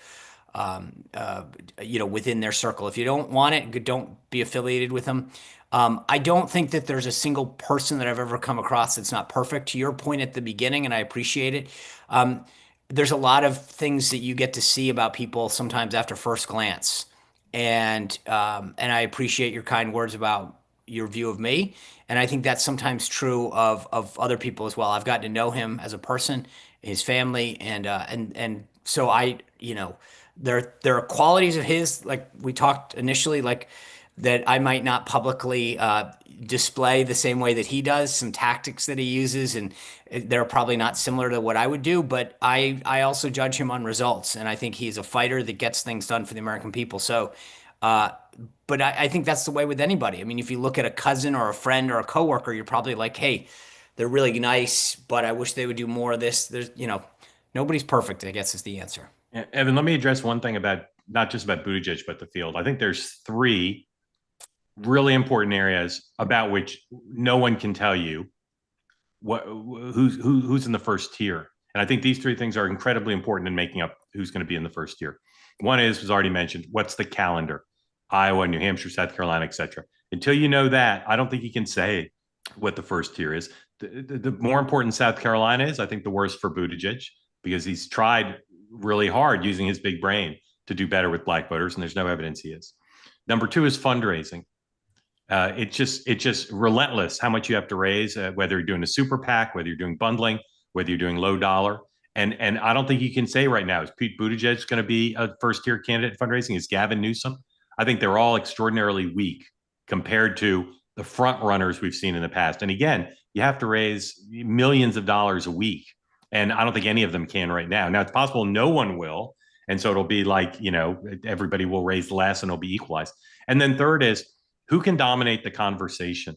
B: within their circle. If you don't want it, don't be affiliated with them. I don't think that there's a single person that I've ever come across that's not perfect. To your point at the beginning, and I appreciate it. There's a lot of things that you get to see about people sometimes after first glance. And I appreciate your kind words about your view of me. And I think that's sometimes true of other people as well. I've gotten to know him as a person, his family, and so there are qualities of his, like we talked initially, that I might not publicly display the same way that he does, some tactics that he uses, and they're probably not similar to what I would do, but I also judge him on results, and I think he's a fighter that gets things done for the American people. So, but I think that's the way with anybody. I mean, if you look at a cousin or a friend or a coworker, you're probably like, hey, they're really nice, but I wish they would do more of this. There's, nobody's perfect, I guess is the answer.
A: Evan, let me address one thing about not just about Buttigieg, but the field. I think there's 3 really important areas about which no one can tell you who's in the first tier. And I think these 3 things are incredibly important in making up who's going to be in the first tier. One was already mentioned. What's the calendar? Iowa, New Hampshire, South Carolina, et cetera. Until you know that, I don't think you can say what the first tier is. The more important South Carolina is, I think the worse for Buttigieg, because he's tried really hard using his big brain to do better with Black voters, and there's no evidence he is. Number 2 is fundraising. It's just relentless how much you have to raise, whether you're doing a super PAC, whether you're doing bundling, whether you're doing low dollar. And I don't think you can say right now, is Pete Buttigieg going to be a first tier candidate in fundraising? Is Gavin Newsom? I think they're all extraordinarily weak compared to the front runners we've seen in the past. And again, you have to raise millions of dollars a week. And I don't think any of them can right now. Now, it's possible no one will. And so it'll be like, everybody will raise less and it'll be equalized. And then third is, who can dominate the conversation?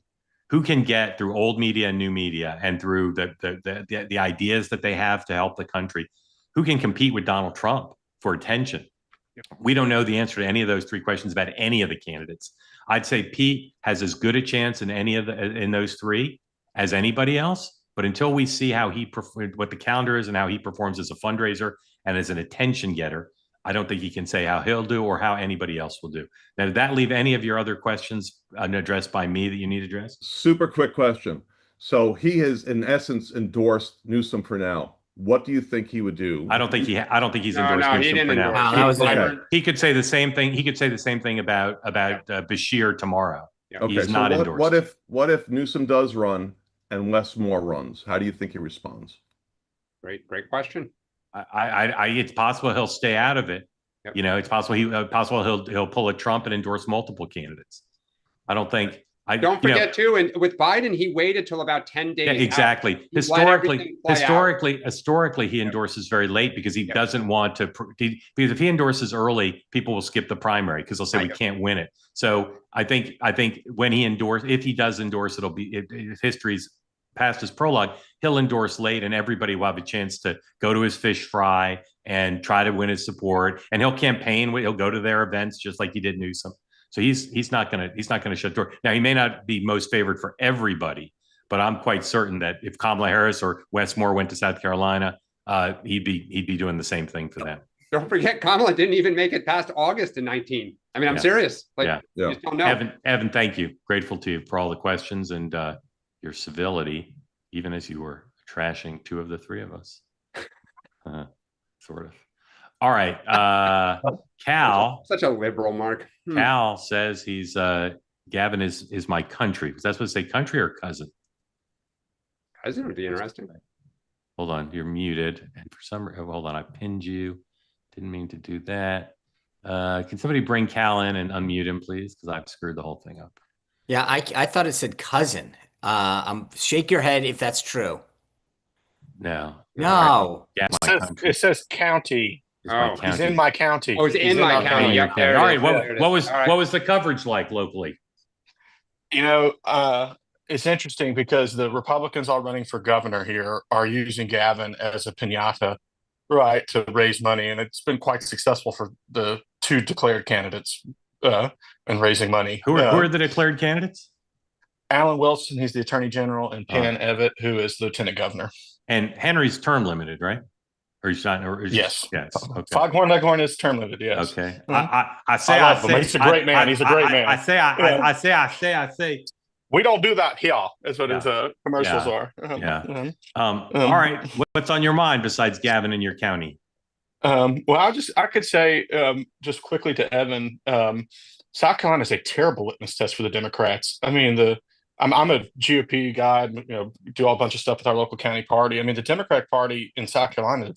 A: Who can get through old media and new media and through the ideas that they have to help the country? Who can compete with Donald Trump for attention? We don't know the answer to any of those three questions about any of the candidates. I'd say Pete has as good a chance in those three as anybody else. But until we see what the calendar is and how he performs as a fundraiser and as an attention getter, I don't think he can say how he'll do or how anybody else will do. Now, did that leave any of your other questions unaddressed by me that you need addressed?
I: Super quick question. So he has, in essence, endorsed Newsom for now. What do you think he would do?
A: I don't think he's endorsed
C: he
A: Newsom
C: didn't
A: for now.
C: endorse.
A: He could say the same thing. He could say the same thing about Bashir tomorrow.
I: Okay,
A: he's not endorsed.
I: What if Newsom does run and Wes Moore runs? How do you think he responds?
C: Great question.
A: It's possible he'll stay out of it.
C: Yep.
A: It's possible he'll pull a Trump and endorse multiple candidates. I don't think.
C: Don't forget too, and with Biden, he waited till about 10 days.
A: Yeah, exactly. Historically, he endorses very late because he doesn't want to. Because if he endorses early, people will skip the primary because they'll say we can't win it. So I think when if he does endorse, it'll be if history's past his prologue, he'll endorse late, and everybody will have a chance to go to his fish fry and try to win his support. And he'll campaign. He'll go to their events just like he did Newsom. So he's not gonna shut the door. Now, he may not be most favored for everybody, but I'm quite certain that if Kamala Harris or Wes Moore went to South Carolina, he'd be doing the same thing for them.
C: Don't forget, Kamala didn't even make it past August in 19. I mean, I'm serious. You just don't know.
A: Evan, thank you. Grateful to you for all the questions and your civility, even as you were trashing two of the three of us. Sort of. All right. Cal.
C: Such a liberal, Mark.
A: Cal says he's Gavin is my country. Was that supposed to say country or cousin?
C: Cousin would be interesting.
A: Hold on, you're muted. And for some reason, hold on, I pinned you. Didn't mean to do that. Can somebody bring Cal in and unmute him, please? Because I've screwed the whole thing up.
B: Yeah, I thought it said cousin. Shake your head if that's true.
A: No.
J: It says county. He's in my county.
C: Oh, he's in my county. Yep,
A: all right. What was the coverage like locally?
J: It's interesting because the Republicans all running for governor here are using Gavin as a piñata, right, to raise money, and it's been quite successful for the two declared candidates in raising money.
A: Who are the declared candidates?
J: Alan Wilson, he's the attorney general, and Pan Evett, who is lieutenant governor.
A: And Henry's term limited, right? Or he's not?
J: Yes.
A: Okay.
J: Foghorn Leghorn is term limited. Yes.
A: Okay.
J: Mm-hmm. He's a great man. He's a great man.
A: I say.
J: We don't do that here. That's what his commercials are.
A: All right. What's on your mind besides Gavin in your county?
J: Well, I could say just quickly to Evan, South Carolina is a terrible litmus test for the Democrats. I mean, I'm a GOP guy, do all a bunch of stuff with our local county party. I mean, the Democratic Party in South Carolina,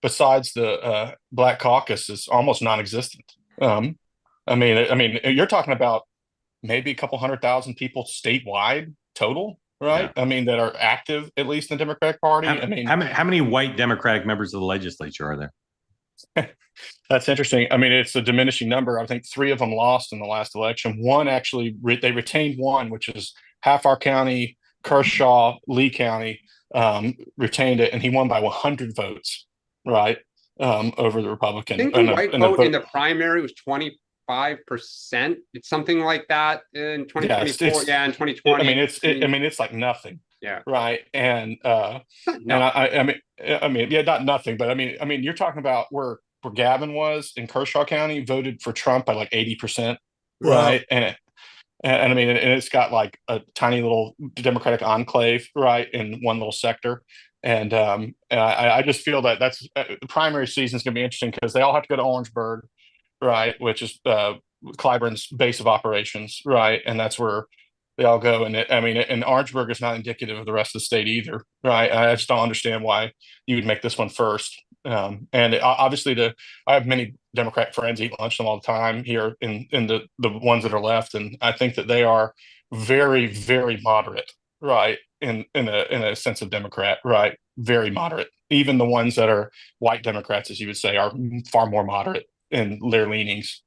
J: besides the Black Caucus, is almost non-existent. I mean, you're talking about maybe a couple 100,000 people statewide total, right? Yeah. I mean, that are active, at least in the Democratic Party.
A: How many white Democratic members of the legislature are there?
J: That's interesting. I mean, it's a diminishing number. I think 3 of them lost in the last election. One actually, they retained one, which is half our county, Kershaw, Lee County, retained it, and he won by 100 votes, right, over the Republican.
C: I think the white vote in the primary was 25%. It's something like that in 2024. In 2020.
J: I mean, it's like nothing.
C: Yeah.
J: Right. And not nothing. But I mean, you're talking about where Gavin was in Kershaw County, voted for Trump by like 80%. Right. And I mean, and it's got like a tiny little Democratic enclave, right, in one little sector. And I just feel that that's the primary season is going to be interesting because they all have to go to Orangeburg, right, which is Clyburn's base of operations, right, and that's where they all go. And Orangeburg is not indicative of the rest of the state either, right? I just don't understand why you would make this one first. And obviously, I have many Democrat friends, eat lunch with them all the time here in the ones that are left, and I think that they are very, very moderate, right? In a sense of Democrat, right? Very moderate. Even the ones that are white Democrats, as you would say, are far more moderate in their leanings.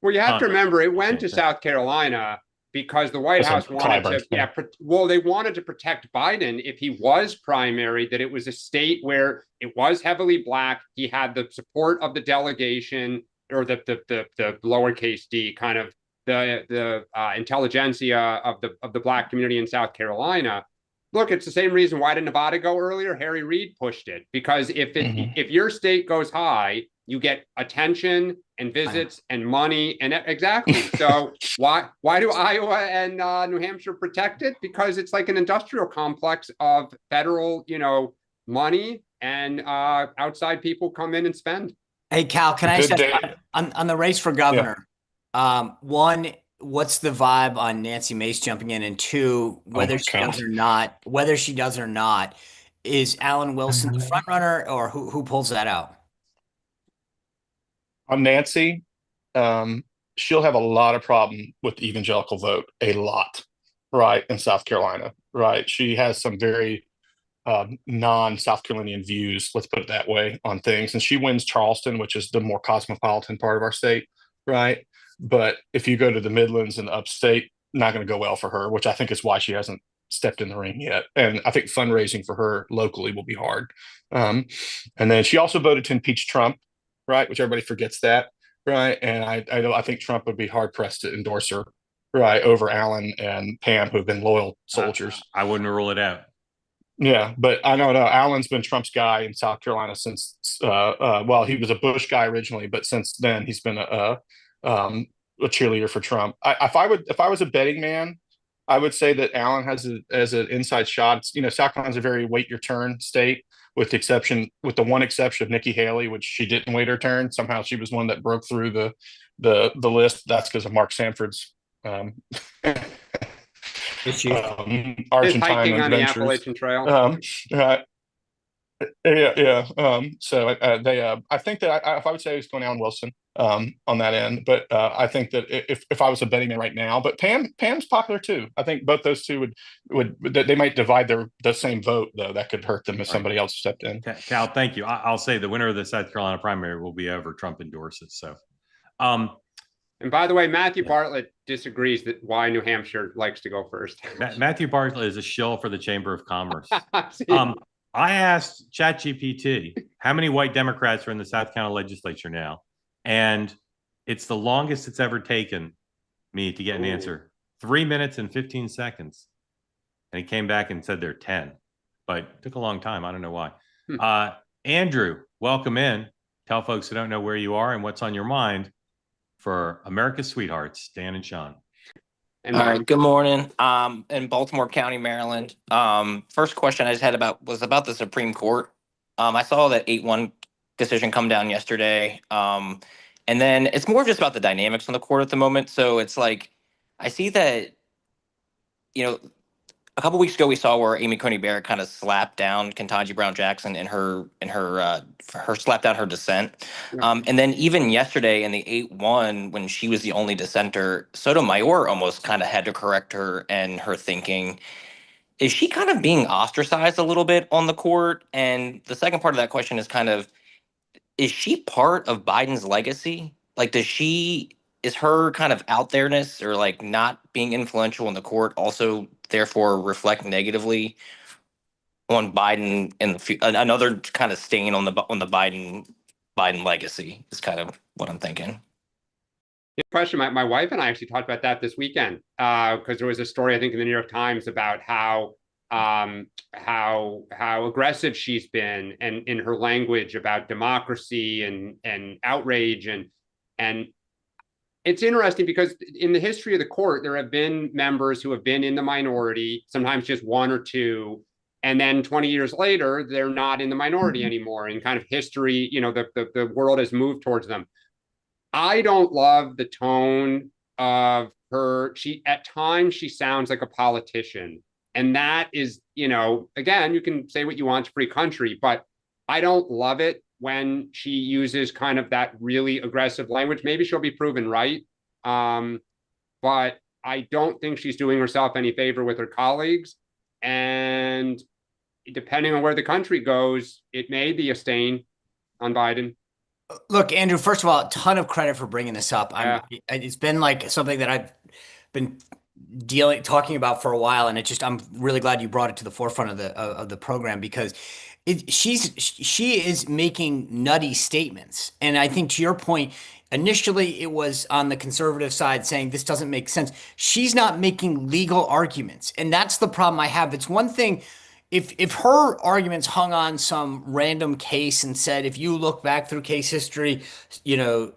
C: Well, you have to remember it went
A: Okay,
C: to South Carolina because the White House wanted to, they wanted to protect Biden if he was primary, that it was a state where it was heavily black. He had the support of the delegation, or the lowercase d, kind of the intelligentsia of the black community in South Carolina. Look, it's the same reason why did Nevada go earlier? Harry Reid pushed it, because if your state goes high, you get attention and visits and money, and exactly. So why do Iowa and New Hampshire protect it? Because it's like an industrial complex of federal, money, and outside people come in and spend.
B: Hey, Cal, can I ask on the race for governor? Yeah. One, what's the vibe on Nancy Mace jumping in? And two, whether she does or not, is Alan Wilson the front runner, or who pulls that out?
J: On Nancy, she'll have a lot of problem with the evangelical vote, a lot, right, in South Carolina, right? She has some very non-South Carolinian views, let's put it that way, on things. And she wins Charleston, which is the more cosmopolitan part of our state, right? But if you go to the Midlands and the upstate, not going to go well for her, which I think is why she hasn't stepped in the ring yet. And I think fundraising for her locally will be hard. And then she also voted to impeach Trump, right? Which everybody forgets that, right? And I think Trump would be hard pressed to endorse her, right, over Alan and Pam, who have been loyal soldiers.
A: I wouldn't rule it out.
J: Yeah, but I don't know. Alan's been Trump's guy in South Carolina since, he was a Bush guy originally, but since then he's been a cheerleader for Trump. If I was a betting man, I would say that Alan has an inside shot. South Carolina's a very wait your turn state, with the one exception of Nikki Haley, which she didn't wait her turn. Somehow she was one that broke through the list. That's because of Mark Sanford's
C: Argentine
J: hiking
C: on the Appalachian Trail.
J: So I think that if I would say it's going Alan Wilson on that end, but I think that if I was a betting man right now, but Pam's popular too. I think both those two would they might divide the same vote, though. That could hurt them if somebody else stepped in.
A: Cal, thank you. I'll say the winner of the South Carolina primary will be over Trump endorses. So,
C: and by the way, Matthew Bartlett disagrees that why New Hampshire likes to go first.
A: Matthew Bartlett is a shill for the Chamber of Commerce. I asked ChatGPT how many white Democrats are in the South Carolina legislature now, and it's the longest it's ever taken me to get an answer. 3 minutes and 15 seconds. And he came back and said there are 10, but it took a long time. I don't know why. Andrew, welcome in. Tell folks who don't know where you are and what's on your mind for America's sweethearts, Dan and Sean.
K: All right. Good morning. In Baltimore County, Maryland. First question I just had was about the Supreme Court. I saw that 8-1 decision come down yesterday. And then it's more just about the dynamics on the court at the moment. So it's like, I see that, a couple weeks ago we saw where Amy Coney Barrett kind of slapped down Ketanji Brown Jackson in her slapped down her dissent. And then even yesterday in the 8-1, when she was the only dissenter, Sotomayor almost kind of had to correct her and her thinking. Is she kind of being ostracized a little bit on the court? And the second part of that question is is she part of Biden's legacy? Like, is her kind of out there-ness or like not being influential in the court also therefore reflect negatively on Biden and another kind of stain on the Biden legacy is kind of what I'm thinking.
C: Good question. My wife and I actually talked about that this weekend because there was a story, I think, in the New York Times about how aggressive she's been and in her language about democracy and outrage and it's interesting because in the history of the court, there have been members who have been in the minority, sometimes just one or two, and then 20 years later, they're not in the minority anymore. In kind of history, the world has moved towards them. I don't love the tone of her. At times she sounds like a politician. And that is, again, you can say what you want to free country, but I don't love it when she uses kind of that really aggressive language. Maybe she'll be proven right. But I don't think she's doing herself any favor with her colleagues. And depending on where the country goes, it may be a stain on Biden.
B: Look, Andrew, first of all, a ton of credit for bringing this up.
C: Yeah.
B: It's been like something that I've been talking about for a while, and I'm really glad you brought it to the forefront of the program, because she is making nutty statements. And I think, to your point, initially it was on the conservative side saying this doesn't make sense. She's not making legal arguments, and that's the problem I have. It's one thing if her arguments hung on some random case and said, if you look back through case history,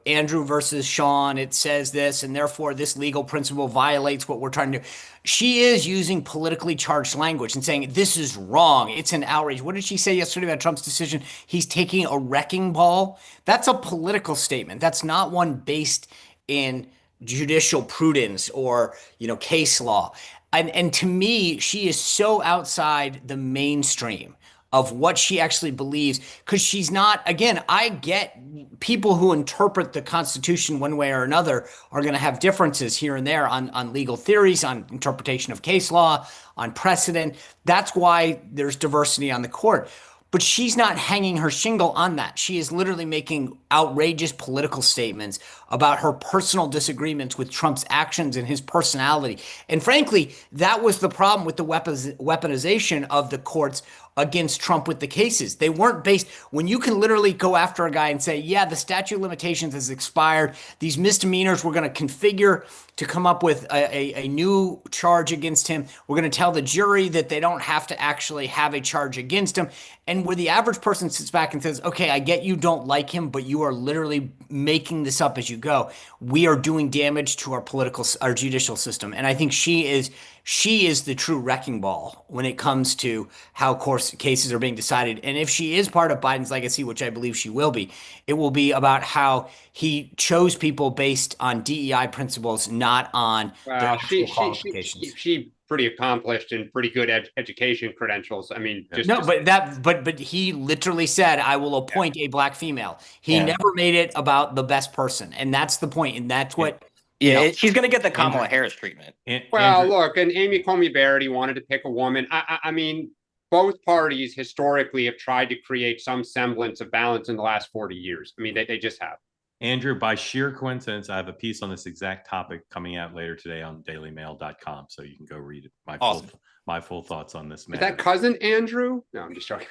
B: Andrew versus Sean, it says this, and therefore this legal principle violates what we're trying to do. She is using politically charged language and saying this is wrong. It's an outrage. What did she say yesterday about Trump's decision? He's taking a wrecking ball. That's a political statement. That's not one based in judicial prudence or, case law. And to me, she is so outside the mainstream of what she actually believes, because she's not, again, I get people who interpret the Constitution one way or another are going to have differences here and there on legal theories, on interpretation of case law, on precedent. That's why there's diversity on the court. But she's not hanging her shingle on that. She is literally making outrageous political statements about her personal disagreements with Trump's actions and his personality. And frankly, that was the problem with the weaponization of the courts against Trump with the cases. They weren't based, when you can literally go after a guy and say, yeah, the statute of limitations has expired. These misdemeanors, we're going to configure to come up with a new charge against him. We're going to tell the jury that they don't have to actually have a charge against him. And where the average person sits back and says, okay, I get you don't like him, but you are literally making this up as you go. We are doing damage to our judicial system. And I think she is the true wrecking ball when it comes to how cases are being decided. And if she is part of Biden's legacy, which I believe she will be, it will be about how he chose people based on DEI principles, not on their actual qualifications.
C: She pretty accomplished and pretty good education credentials. I mean,
B: but he literally said, I will appoint a black female. He never made it about the best person. And that's the point. And that's what,
K: she's going to get the Kamala Harris treatment.
C: Look, and Amy Coney Barrett, he wanted to pick a woman. I mean, both parties historically have tried to create some semblance of balance in the last 40 years. I mean, they just have.
A: Andrew, by sheer coincidence, I have a piece on this exact topic coming out later today on dailymail.com. So you can go read it. My full thoughts on this matter.
C: Is that cousin Andrew? No, I'm just joking.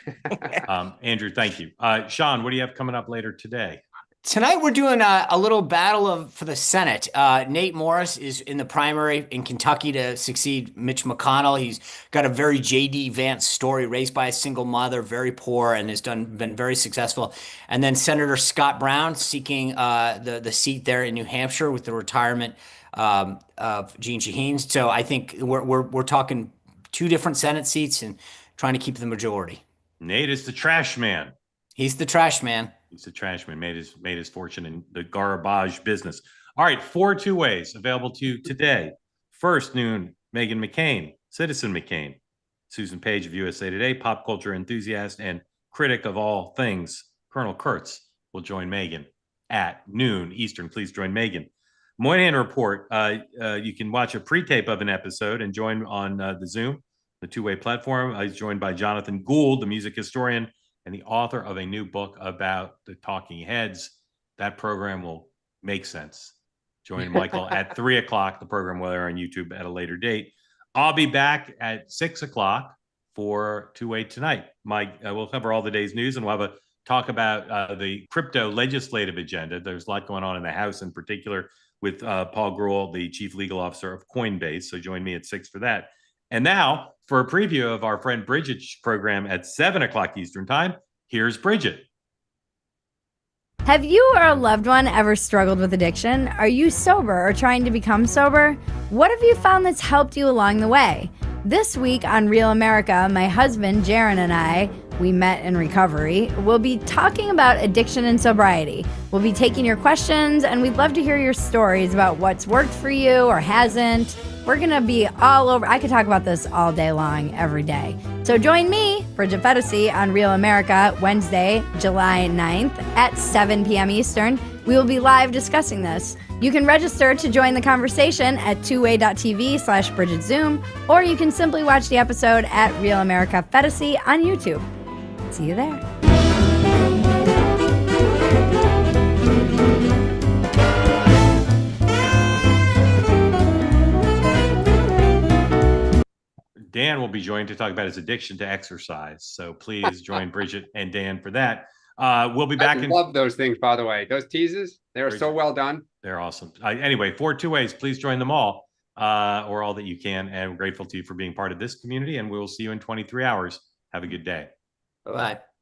A: Andrew, thank you. Sean, what do you have coming up later today?
B: Tonight we're doing a little battle for the Senate. Nate Morris is in the primary in Kentucky to succeed Mitch McConnell. He's got a very J.D. Vance story, raised by a single mother, very poor, and has been very successful. And then Senator Scott Brown seeking the seat there in New Hampshire with the retirement of Jeanne Shaheen. So I think we're talking two different Senate seats and trying to keep the majority.
A: Nate is the trash man.
B: He's the trash man.
A: He's the trash man, made his fortune in the garbage business. All right, 4 two-ways available to you today. First, noon, Meghan McCain, Citizen McCain. Susan Page of USA Today, pop culture enthusiast and critic of all things. Colonel Kurtz will join Meghan at noon Eastern. Please join Meghan. Moynihan Report, you can watch a pre-tape of an episode and join on the Zoom, the two-way platform. I was joined by Jonathan Gould, the music historian, and the author of a new book about the Talking Heads. That program will make sense. Join Michael at 3 o'clock. The program will air on YouTube at a later date. I'll be back at 6 o'clock for Two-Way Tonight. We'll cover all the day's news, and we'll have a talk about the crypto legislative agenda. There's a lot going on in the House, in particular with Paul Grewal, the chief legal officer of Coinbase. So join me at 6 for that. And now, for a preview of our friend Bridget's program at 7 o'clock Eastern Time, here's Bridget.
L: Have you or a loved one ever struggled with addiction? Are you sober or trying to become sober? What have you found that's helped you along the way? This week on Real America, my husband, Jaron, and I, we met in recovery, we'll be talking about addiction and sobriety. We'll be taking your questions, and we'd love to hear your stories about what's worked for you or hasn't. We're going to be all over. I could talk about this all day long, every day. So join me, Bridget Fedesi, on Real America, Wednesday, July 9th at 7 p.m. Eastern. We will be live discussing this. You can register to join the conversation at twoway.tv/Bridget Zoom, or you can simply watch the episode at Real America Fantasy on YouTube. See you there.
A: Dan will be joined to talk about his addiction to exercise. So please join Bridget and Dan for that. We'll be back.
C: I love those things, by the way. Those teases, they are so well done.
A: They're awesome. Anyway, for two ways, please join them all, or all that you can. And we're grateful to you for being part of this community. And we will see you in 23 hours. Have a good day.
B: Bye-bye.